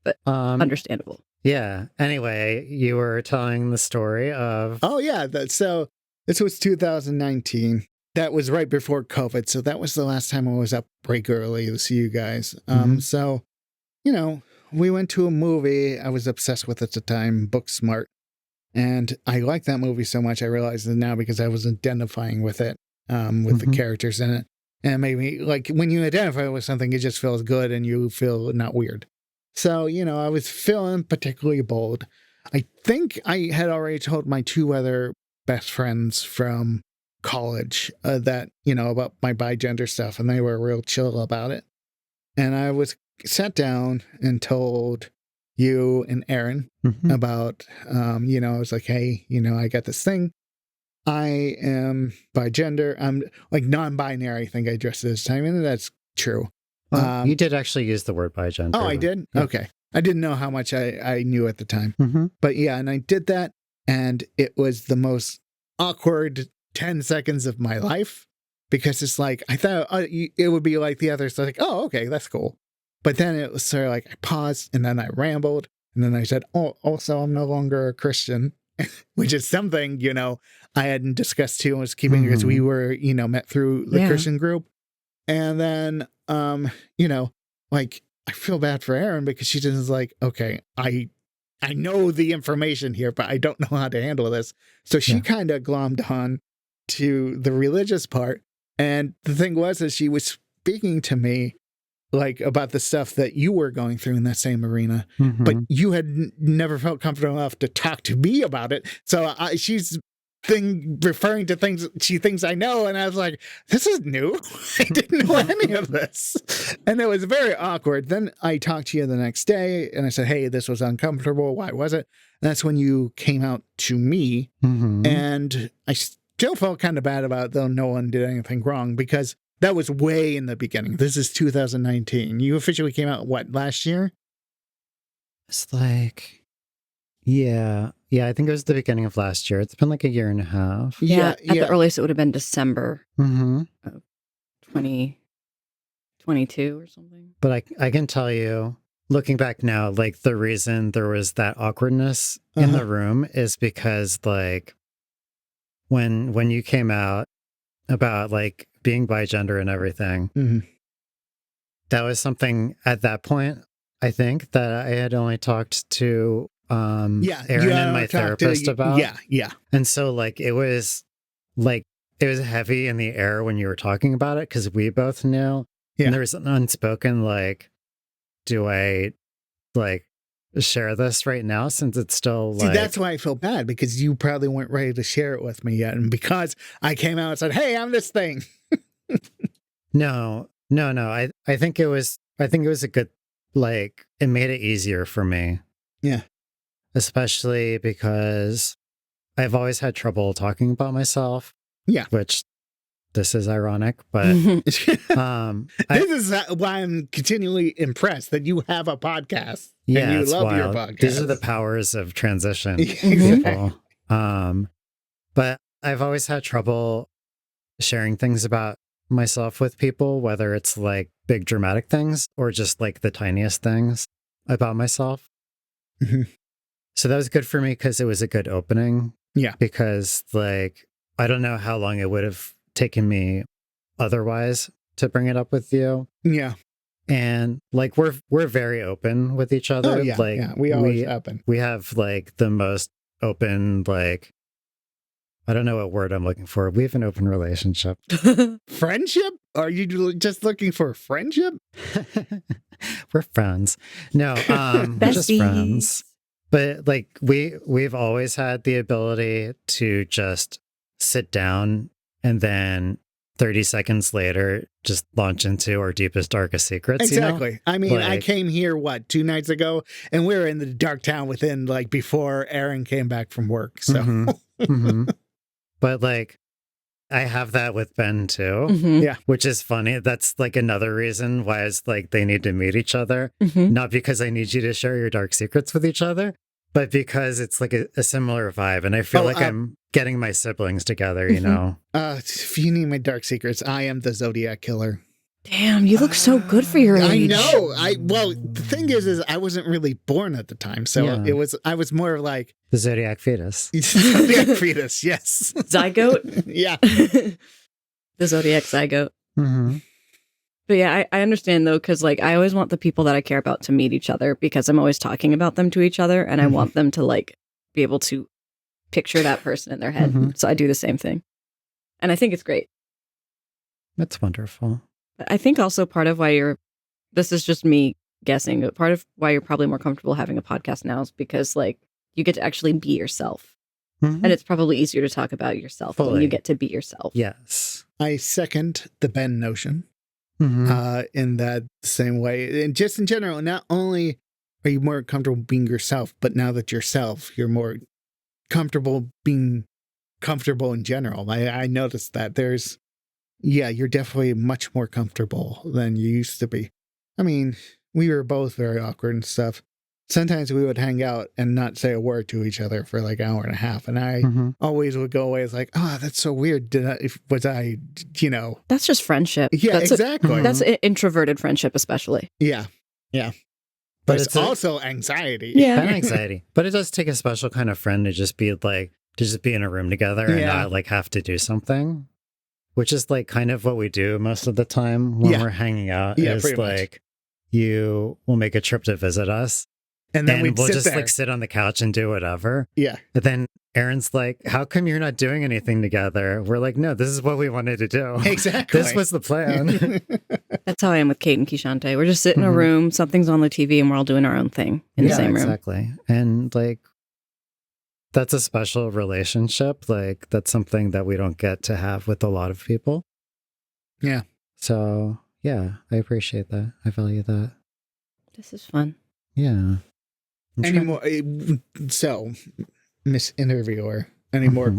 But understandable. Yeah. Anyway, you were telling the story of. Oh, yeah. So this was 2019. That was right before COVID. So that was the last time I was up regularly to see you guys. So, you know, we went to a movie I was obsessed with at the time, Booksmart. And I liked that movie so much, I realized it now because I was identifying with it, with the characters in it. And it made me, like, when you identify with something, it just feels good and you feel not weird. So, you know, I was feeling particularly bold. I think I had already told my two other best friends from college that, you know, about my bigender stuff, and they were real chill about it. And I was sat down and told you and Aaron about, you know, I was like, hey, you know, I got this thing. I am bigender. I'm like non-binary, I think I addressed it this time, and that's true. Well, you did actually use the word bigender. Oh, I did? Yeah. Okay. I didn't know how much I knew at the time. But yeah, and I did that, and it was the most awkward 10 seconds of my life, because it's like, I thought it would be like the others, like, oh, okay, that's cool. But then it was sort of like, I paused, and then I rambled, and then I said, oh, also, I'm no longer a Christian, which is something, you know, I hadn't discussed too, and was keeping, because we were, you know, met through the Christian group. And then, you know, like, I feel bad for Erin because she just is like, okay, I know the information here, but I don't know how to handle this. So she kind of glommed on to the religious part. And the thing was that she was speaking to me like about the stuff that you were going through in that same arena, but you had never felt comfortable enough to talk to me about it. So she's referring to things she thinks I know, and I was like, this is new. I didn't know any of this, and it was very awkward. Then I talked to you the next day, and I said, hey, this was uncomfortable. Why was it? And that's when you came out to me, and I still felt kind of bad about it, though no one did anything wrong, because that was way in the beginning. This is 2019. You officially came out, what, last year? It's like, yeah, I think it was the beginning of last year. It's been like a year and a half. Yeah, at the earliest, it would have been December of 2022 or something. But I can tell you, looking back now, like the reason there was that awkwardness in the room is because like when you came out about like being bigender and everything, that was something at that point, I think, that I had only talked to Aaron and my therapist about. Yeah. And so like it was heavy in the air when you were talking about it, because we both knew. Yeah. And there was an unspoken like, do I like share this right now, since it's still like... See, that's why I feel bad, because you probably weren't ready to share it with me yet, and because I came out and said, hey, I'm this thing. No. I think it was a good, like, it made it easier for me. Yeah. Especially because I've always had trouble talking about myself. Yeah. Which, this is ironic, but this is why I'm continually impressed that you have a podcast. Yeah, and you it's love wild. your podcast. These are the powers of transition. People. But I've always had trouble sharing things about myself with people, whether it's like big dramatic things or just like the tiniest things about myself. So that was good for me because it was a good opening. Yeah. Because like I don't know how long it would have taken me otherwise to bring it up with you. Yeah. And like we're very open with each other. Oh, yeah. Like We always open. We have like the most open, like, I don't know what word I'm looking for. We have an open relationship. Friendship? Are you just looking for friendship? We're friends. No, we're just friends. But like we've always had the ability to just sit down and then 30 seconds later just launch into our deepest, darkest secrets. Exactly. You know? I mean, like, I came here, 2 nights ago, and we were in the dark town within, like, before Aaron came back from work. So, mm-hmm. But like, I have that with Ben too. Yeah. Which is funny. That's like another reason why it's like they need to meet each other. Not because I need you to share your dark secrets with each other, but because it's like a similar vibe. And I feel like I'm getting my siblings together, you know? If you need my dark secrets, I am the Zodiac killer. Damn, you look so good for your age. I know. Well, the thing is I wasn't really born at the time. So I was more like the Zodiac Fetus. Zodiac Fetus, yes. Zygote? Yeah. The Zodiac Zygote. But yeah, I understand though, because like I always want the people that I care about to meet each other because I'm always talking about them to each other, and I want them to like be able to picture that person in their head. So I do the same thing, and I think it's great. That's wonderful. But I think also part of why this is just me guessing, but part of why you're probably more comfortable having a podcast now is because like you get to actually be yourself, and it's probably easier to talk about yourself when you get to be yourself. Yes, I second the Ben notion. In that same way. And just in general, not only are you more comfortable being yourself, but now that you're self, you're more comfortable being comfortable in general. I noticed that you're definitely much more comfortable than you used to be. I mean, we were both very awkward and stuff. Sometimes we would hang out and not say a word to each other for like an hour and a half. And I always would go away as like, oh, that's so weird. Was I, That's just friendship. Yeah, that's exactly. That's introverted friendship, especially. Yeah. Yeah. But it's also anxiety. Yeah. And anxiety. But it does take a special kind of friend to just be in a room together and not like have to do something, which is like kind of what we do most of the time when we're hanging out. Yeah, is like you will make a trip to visit us. And then we'll just like sit on the couch and do whatever. Yeah. And then Aaron's like, how come you're not doing anything together? We're like, no, this is what we wanted to do. Exactly. This was the plan. That's how I am with Kate and Kishante. We're just sitting in a room, something's on the TV, and we're all doing our own thing in the same room. Exactly. And like, that's a special relationship. Like, that's something that we don't get to have with a lot of people. Yeah. So, yeah, I appreciate that. I value that. This is fun. Yeah. So, Miss Interviewer, any more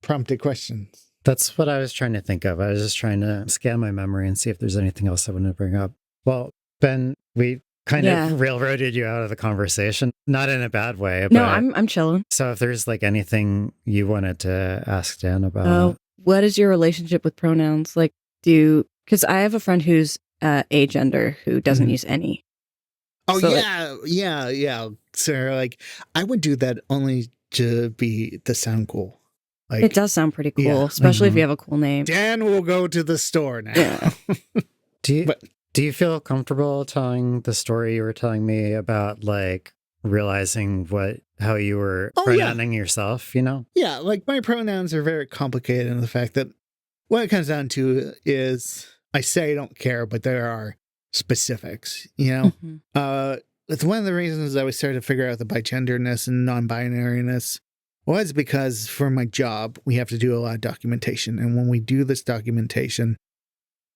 prompted questions? That's what I was trying to think of. I was just trying to scan my memory and see if there's anything else I want to bring up. Well, Ben, we kind of railroaded you out of the conversation, not in a bad way. But, no, I'm chilling. So if there's like anything you wanted to ask Dan about. What is your relationship with pronouns? Like, because I have a friend who's agender who doesn't use any. Oh, so yeah. So, like, I would do that only to sound cool. Like, it does sound pretty cool, especially if you have a cool name. Dan will go to the store now. Yeah. Do you feel comfortable telling the story you were telling me about, like, realizing how you were pronouncing yourself, you know? Yeah, like, my pronouns are very complicated in the fact that what it comes down to is I say I don't care, but there are specifics, you know? It's one of the reasons I started to figure out the bigenderness and non-binariness was because for my job, we have to do a lot of documentation. And when we do this documentation,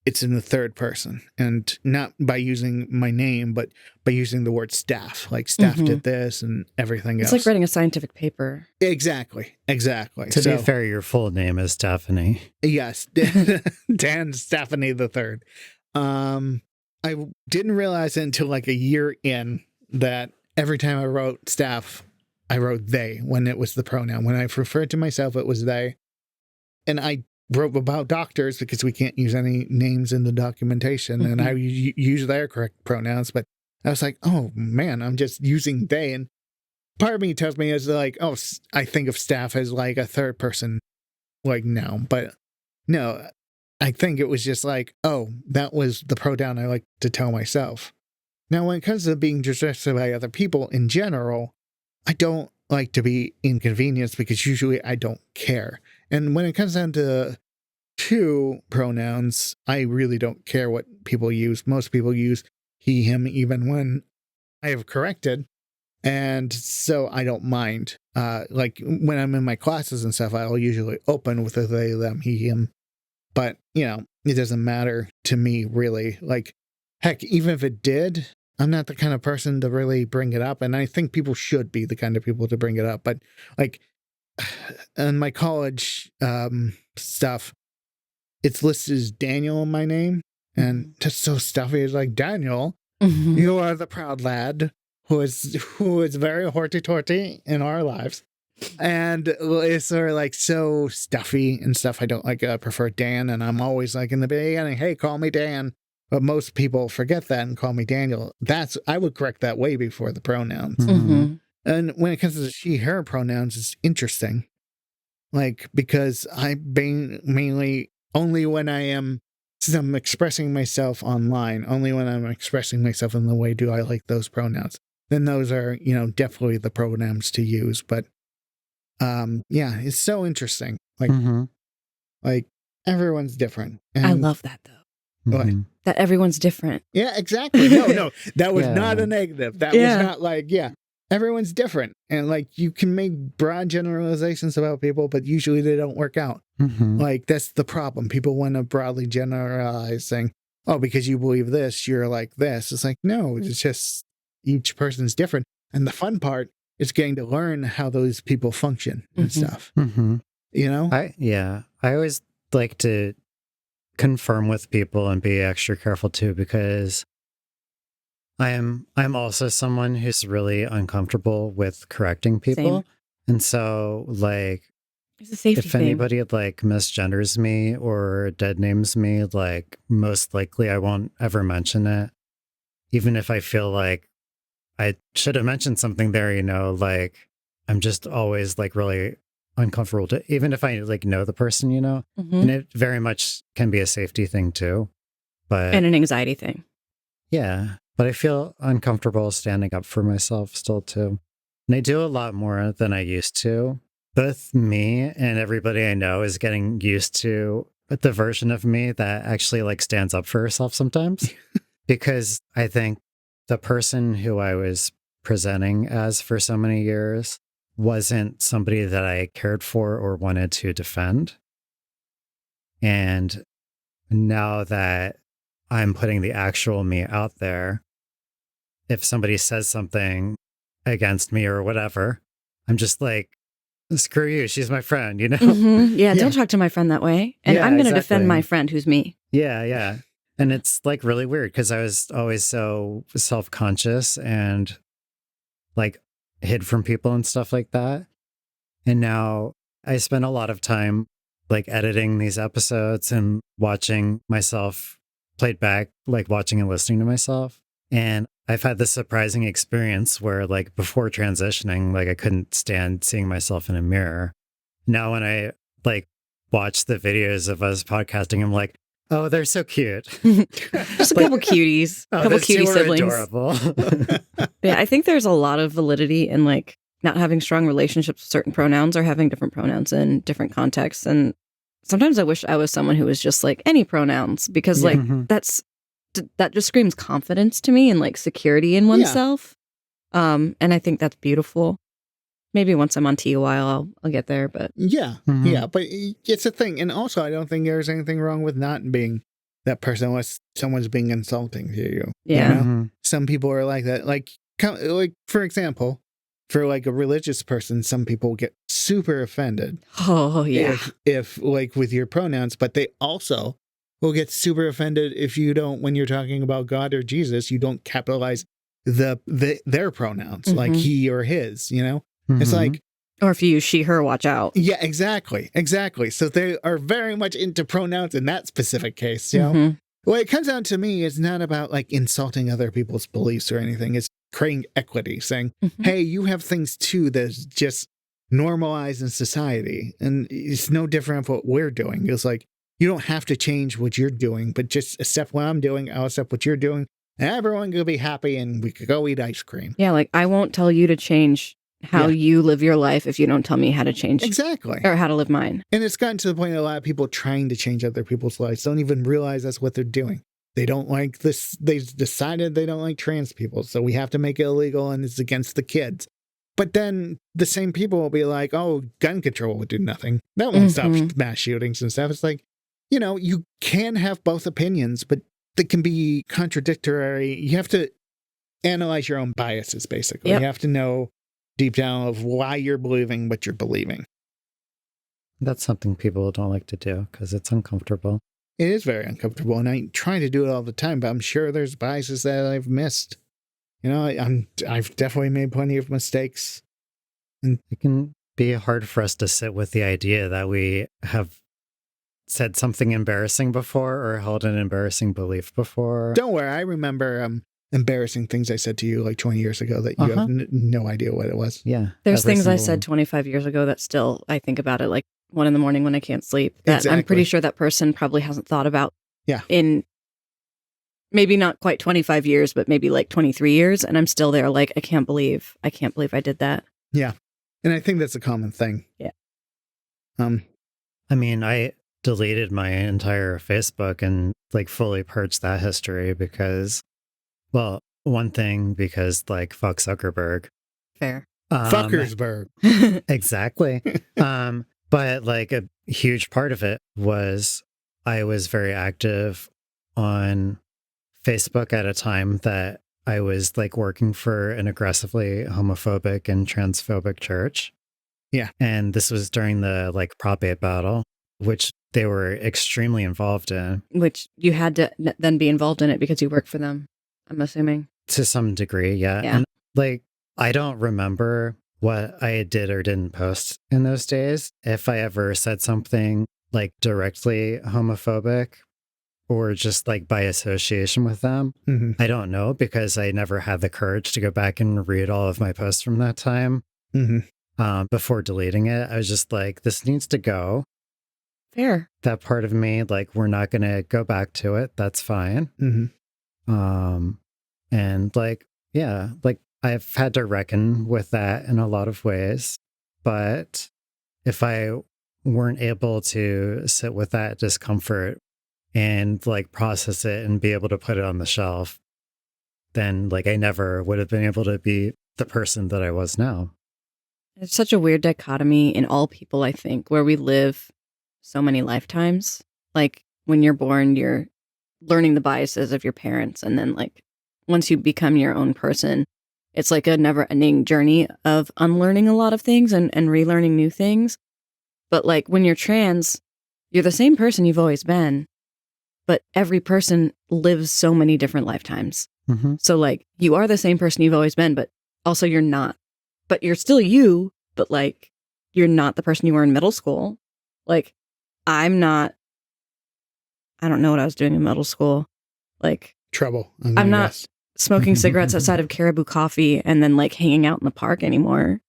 it's in the third person, and not by using my name, but by using the word staff. Like, staff did this and everything else. It's like writing a scientific paper. Exactly. To be fair, your full name is Stephanie. Yes. Dan Stephanie the Third. I didn't realize it until like a year in that every time I wrote staff, I wrote they when it was the pronoun. When I referred to myself, it was they. And I wrote about doctors because we can't use any names in the documentation. And I use their correct pronouns. But I was like, oh man, I'm just using they. And part of me tells me is like, oh, I think of staff as like a third person, like noun. But no, I think it was just like, oh, that was the pronoun I like to tell myself. Now, when it comes to being distressed by other people in general, I don't like to be inconvenienced because usually I don't care. And when it comes down to two pronouns, I really don't care what people use. Most people use he, him, even when I have corrected. And so I don't mind. Like when I'm in my classes and stuff, I'll usually open with a they, them, he, him. But, you know, it doesn't matter to me really. Like, heck, even if it did, I'm not the kind of person to really bring it up. And I think people should be the kind of people to bring it up. But like in my college stuff, it's listed as Daniel in my name. And just so stuffy. It's like, Daniel, you are the proud lad who is very horty-torty in our lives. And it's sort of like so stuffy and stuff. I don't like prefer Dan. And I'm always like in the beginning, hey, call me Dan. But most people forget that and call me Daniel. I would correct that way before the pronouns. Mm-hmm. And when it comes to she, her pronouns, it's interesting. Like, because I mainly only when I am, since I'm expressing myself online, only when I'm expressing myself in the way do I like those pronouns. Then those are, you know, definitely the pronouns to use. But yeah, it's so interesting. Like, like everyone's different. And I love that though. What? That everyone's different. Yeah, exactly. No, that was not a negative. That was not like, everyone's different. And like you can make broad generalizations about people, but usually they don't work out. Like that's the problem. People want to broadly generalize saying, oh, because you believe this, you're like this. It's like, no, it's just each person's different. And the fun part is getting to learn how those people function and stuff. You know? I always like to confirm with people and be extra careful too, because I'm also someone who's really uncomfortable with correcting people. Same. And so like it's a safety if thing. anybody like misgenders me or dead names me, like most likely I won't ever mention it. Even if I feel like I should have mentioned something there, you know, like I'm just always like really uncomfortable to, even if I like know the person, you know, and it very much can be a safety thing too, but and an anxiety thing. Yeah, but I feel uncomfortable standing up for myself still too, and I do a lot more than I used to. Both me and everybody I know is getting used to the version of me that actually like stands up for herself sometimes, because I think the person who I was presenting as for so many years wasn't somebody that I cared for or wanted to defend. And now that I'm putting the actual me out there, if somebody says something against me or whatever, I'm just like, screw you, she's my friend, you know? Yeah, don't talk to my friend that way. And I'm going to defend my friend who's me. Yeah. And it's like really weird because I was always so self-conscious and like hid from people and stuff like that. And now I spend a lot of time like editing these episodes and watching myself played back, like watching and listening to myself. And I've had this surprising experience where like before transitioning, like I couldn't stand seeing myself in a mirror. Now when I like watch the videos of us podcasting, I'm like, oh, they're so cute. Just a couple cuties, a couple cutie siblings. Adorable. Yeah, I think there's a lot of validity in like not having strong relationships with certain pronouns or having different pronouns in different contexts. And sometimes I wish I was someone who was just like any pronouns, because like that just screams confidence to me and like security in oneself. And I think that's beautiful. Maybe once I'm on TUI, I'll get there, but yeah, but it's a thing. And also, I don't think there's anything wrong with not being that person unless someone's being insulting to you. Yeah, you know? Some people are like that. Like for example, for like a religious person, some people get super offended. Oh yeah, if like with your pronouns, but they also will get super offended if you don't, when you're talking about God or Jesus, you don't capitalize their pronouns like he or his. You know. It's like, or if you use she, her, watch out. Yeah, exactly. So they are very much into pronouns in that specific case. You know, what it comes down to me is not about like insulting other people's beliefs or anything. It's creating equity, saying, hey, you have things too that's just normalized in society. And it's no different from what we're doing. It's like, you don't have to change what you're doing, but just accept what I'm doing. I'll accept what you're doing. And everyone will be happy and we could go eat ice cream. Yeah, like I won't tell you to change how you live your life if you don't tell me how to change. Exactly. Or how to live mine. And it's gotten to the point that a lot of people trying to change other people's lives don't even realize that's what they're doing. They don't like this. They've decided they don't like trans people, so we have to make it illegal and it's against the kids. But then the same people will be like, oh, gun control would do nothing. That won't stop mass shootings and stuff. It's like, you know, you can have both opinions, but they can be contradictory. You have to analyze your own biases, basically. You have to know deep down of why you're believing what you're believing. That's something people don't like to do because it's uncomfortable. It is very uncomfortable, and I try to do it all the time, but I'm sure there's biases that I've missed. You know, I've definitely made plenty of mistakes. And it can be hard for us to sit with the idea that we have said something embarrassing before or held an embarrassing belief before. Don't worry, I remember embarrassing things I said to you like 20 years ago that you have no idea what it was. Yeah. There's things I said 25 years ago that still I think about it like 1 a.m. when I can't sleep. That I'm pretty sure that person probably hasn't thought about in maybe not quite 25 years, but maybe like 23 years. And I'm still there like, I can't believe I did that. Yeah. And I think that's a common thing. Yeah. I mean, I deleted my entire Facebook and like fully purged that history because, well, one thing, because like fuck Zuckerberg. Fair. Fuckersberg. Exactly. But like a huge part of it was I was very active on Facebook at a time that I was like working for an aggressively homophobic and transphobic church. Yeah. And this was during the like Prop 8 battle, which they were extremely involved in. Which you had to then be involved in it because you worked for them, I'm assuming. To some degree, yeah. And like, I don't remember what I did or didn't post in those days. If I ever said something like directly homophobic or just like by association with them, I don't know because I never had the courage to go back and read all of my posts from that time. Before deleting it, I was just like, this needs to go. Fair. That part of me, like, we're not going to go back to it. That's fine. And like, yeah, like I've had to reckon with that in a lot of ways. But if I weren't able to sit with that discomfort and like process it and be able to put it on the shelf, then like I never would have been able to be the person that I was now. It's such a weird dichotomy in all people, I think, where we live so many lifetimes. Like when you're born, you're learning the biases of your parents. And then like once you become your own person, it's like a never ending journey of unlearning a lot of things and relearning new things. But like when you're trans, you're the same person you've always been, but every person lives so many different lifetimes. So like you are the same person you've always been, but also you're not. But you're still you, but like you're not the person you were in middle school. Like I don't know what I was doing in middle school. Like trouble. I'm not smoking cigarettes outside of Caribou Coffee and then like hanging out in the park anymore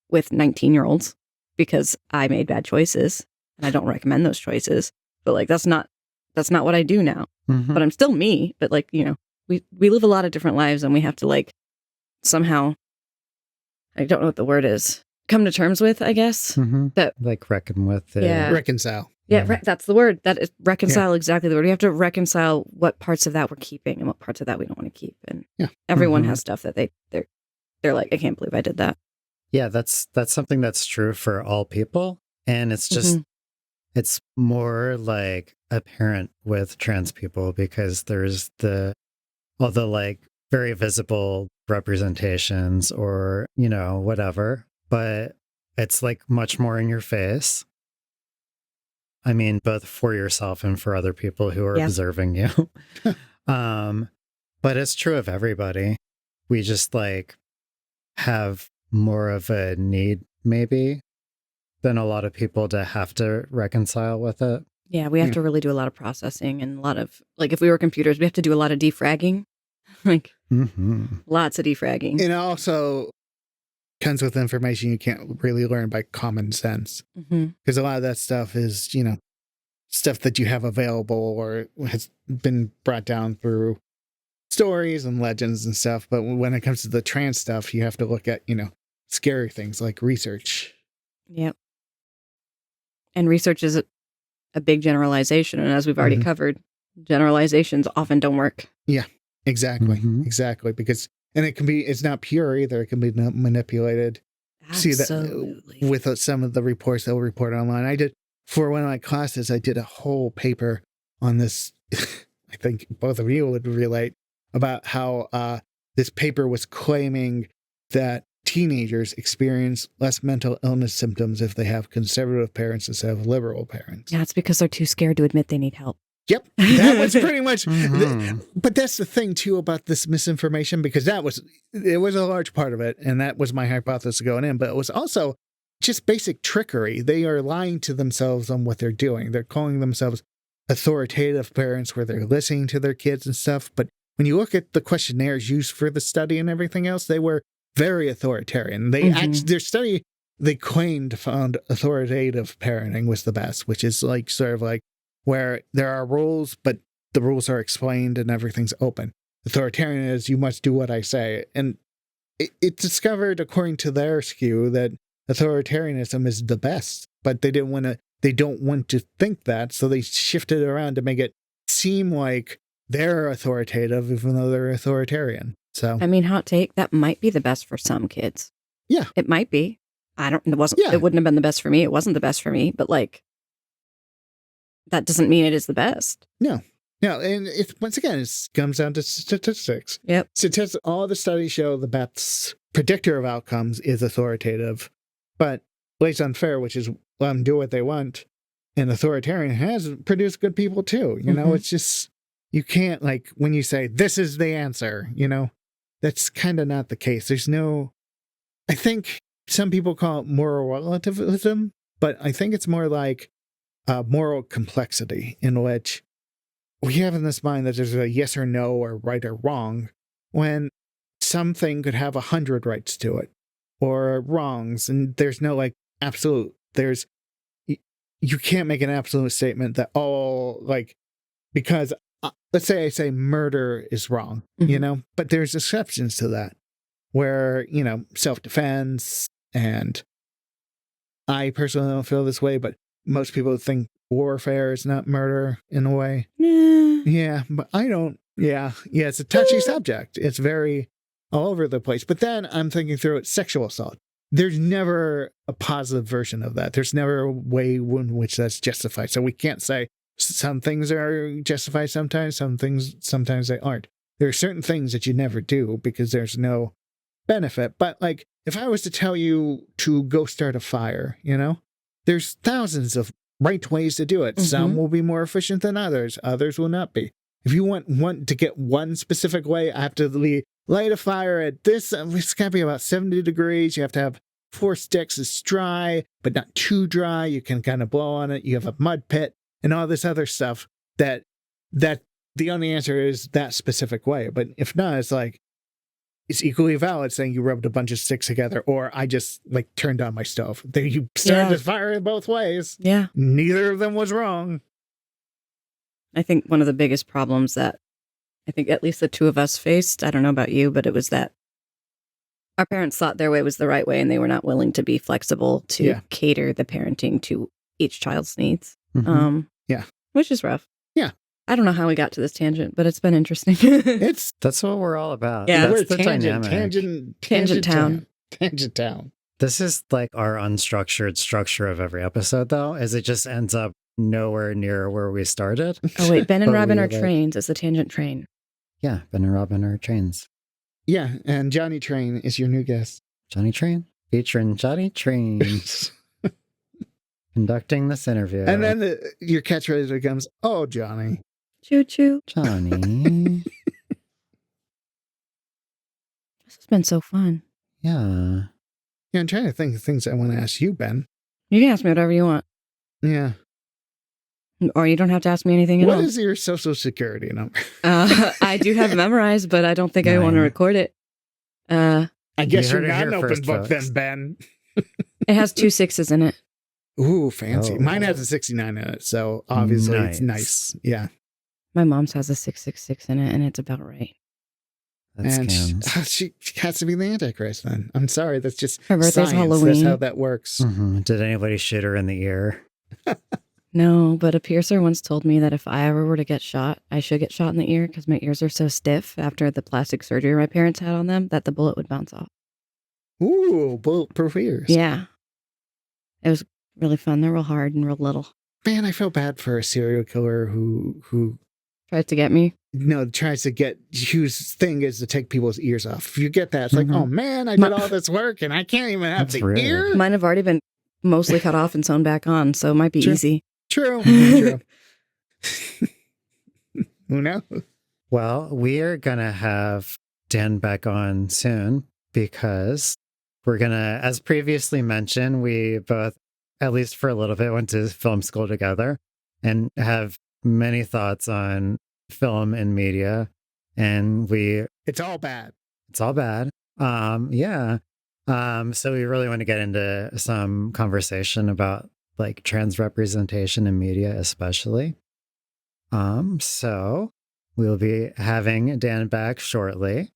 with 19-year-olds because I made bad choices and I don't recommend those choices. But like that's not what I do now. But I'm still me. But like, you know, we live a lot of different lives and we have to like somehow, I don't know what the word is, come to terms with, I guess. That like reckon with it. Yeah. Reconcile. Yeah, that's the word. That is reconcile, exactly the word. We have to reconcile what parts of that we're keeping and what parts of that we don't want to keep. And everyone has stuff that they're like, I can't believe I did that. Yeah, that's something that's true for all people. And it's just, it's more like apparent with trans people because there's all the like very visible representations or, you know, whatever, but it's like much more in your face. I mean, both for yourself and for other people who are observing you. But it's true of everybody. We just like have more of a need maybe than a lot of people to have to reconcile with it. Yeah, we have to really do a lot of processing and a lot of, like if we were computers, we have to do a lot of defragging. Like, lots of defragging. It also comes with information you can't really learn by common sense. Because a lot of that stuff is, stuff that you have available or has been brought down through stories and legends and stuff. But when it comes to the trans stuff, you have to look at, scary things like research. Yep. And research is a big generalization. And as we've already covered, generalizations often don't work. Yeah, exactly. Exactly. Because, and it's not pure either. It can be manipulated. Absolutely. See that with some of the reports they'll report online. For one of my classes, I did a whole paper on this. I think both of you would relate about how this paper was claiming that teenagers experience less mental illness symptoms if they have conservative parents instead of liberal parents. Yeah, it's because they're too scared to admit they need help. Yep, that was pretty much. But that's the thing too about this misinformation, because it was a large part of it, and that was my hypothesis going in. But it was also just basic trickery. They are lying to themselves on what they're doing. They're calling themselves authoritative parents, where they're listening to their kids and stuff. But when you look at the questionnaires used for the study and everything else, they were very authoritarian. Their study, they claimed, found authoritative parenting was the best, which is like sort of like where there are rules, but the rules are explained and everything's open. Authoritarian is you must do what I say. And it discovered, according to their skew, that authoritarianism is the best, but they don't want to think that, so they shifted it around to make it seem like they're authoritative, even though they're authoritarian. So, I mean, hot take, that might be the best for some kids. Yeah. It might be. It wouldn't have been the best for me. It wasn't the best for me, but that doesn't mean it is the best. No. And once again, it comes down to statistics. Yep. All the studies show the best predictor of outcomes is authoritative, but laissez-faire, which is let them do what they want, and authoritarian has produced good people too. It's just, you can't, when you say this is the answer, that's kind of not the case. I think some people call it moral relativism, but I think it's more like moral complexity, in which we have in this mind that there's a yes or no or right or wrong, when something could have 100 rights to it or wrongs, and there's no absolute. You can't make an absolute statement that because let's say I say murder is wrong, but there's exceptions to that where, self-defense, and I personally don't feel this way, but most people think warfare is not murder in a way. Yeah, but I don't. Yeah, it's a touchy subject. It's very all over the place. But then I'm thinking through it, sexual assault. There's never a positive version of that. There's never a way in which that's justified. So we can't say some things are justified sometimes, sometimes they aren't. There are certain things that you never do because there's no benefit. But if I was to tell you to go start a fire, there's thousands of right ways to do it. Some will be more efficient than others. Others will not be. If you want to get one specific way, I have to light a fire at this. It's got to be about 70 degrees. You have to have 4 sticks. It's dry, but not too dry. You can kind of blow on it. You have a mud pit and all this other stuff that the only answer is that specific way. But if not, it's equally valid saying you rubbed a bunch of sticks together, or I just turned on my stove. There, you started the fire in both ways. Yeah. Neither of them was wrong. I think one of the biggest problems that I think at least the two of us faced, I don't know about you, but it was that our parents thought their way was the right way, and they were not willing to be flexible to cater the parenting to each child's needs. Which is rough. Yeah. I don't know how we got to this tangent, but it's been interesting. That's what we're all about. Yeah, that's the tangent dynamic. Tangent town. This is our unstructured structure of every episode, though, as it just ends up nowhere near where we started. Oh wait, Ben and Robin are trains as the tangent train. Yeah, Ben and Robin are trains. Yeah, and Johnny Train is your new guest. Johnny Train, featuring Johnny Train, conducting this interview. And then your catchphrase becomes, "Oh, Johnny, choo choo, Johnny." This has been so fun. Yeah. Yeah, I'm trying to think of things I want to ask you, Ben. You can ask me whatever you want. Yeah. Or you don't have to ask me anything at all. What is your social security number? I do have it memorized, but I don't think I want to record it. I guess you're heard it not here an open first, book folks. then, Ben. It has 2 6s in it. Ooh, fancy. Oh. Mine has a 69 in it, so obviously it's nice. Yeah. My mom's has a 666 in it, and it's about right. That's And scams. she has to be the Antichrist then. I'm sorry, that's just Her birthday's science. Halloween. That's how that works. Did anybody shoot her in the ear? No, but a piercer once told me that if I ever were to get shot, I should get shot in the ear because my ears are so stiff after the plastic surgery my parents had on them that the bullet would bounce off. Ooh, bulletproof ears. Yeah. It was really fun. They're real hard and real little. Man, I feel bad for a serial killer who Tried to get me. tries to get, whose thing is to take people's ears off. If you get that, it's like, oh man, I did all this work and I can't even have That's the rude. ear. Mine have already been mostly cut off and sewn back on, so it might be True. easy. True. Who knows? Well, we are going to have Dan back on soon because we're going to, as previously mentioned, we both, at least for a little bit, went to film school together and have many thoughts on film and media. And It's all bad. it's all bad. Yeah. So we really want to get into some conversation about like trans representation in media, especially. So we'll be having Dan back shortly.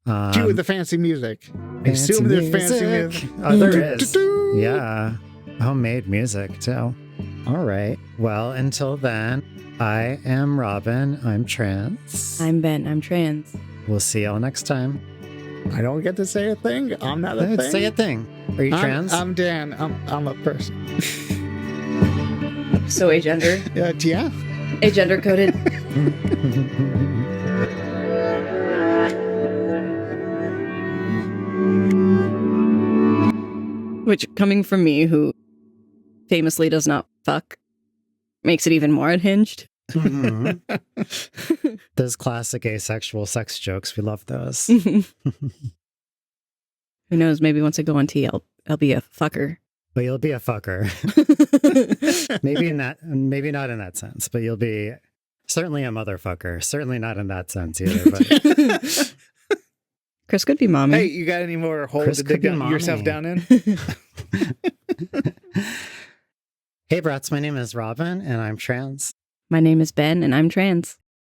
Cue the fancy music. I assume there's fancy music. Oh, there is. Yeah. Homemade music, too. All right. Well, until then, I am Robin. I'm trans. I'm Ben. I'm trans. We'll see y'all next time. I don't get to say a thing. I'm not a thing. Say a thing. Are you trans? I'm Dan. I'm a person. So agender. Yeah. Agender coded. Which, coming from me, who famously does not fuck, makes it even more unhinged. Those classic asexual sex jokes. We love those. Who knows? Maybe once I go on T, I'll be a fucker. But you'll be a fucker. Maybe not in that sense, but you'll be certainly a motherfucker. Certainly not in that sense either. But Chris could be mommy. Hey, you got any more holes Chris to could dig be yourself mommy. down in? Hey, brats, my name is Robin, and I'm trans. My name is Ben, and I'm trans.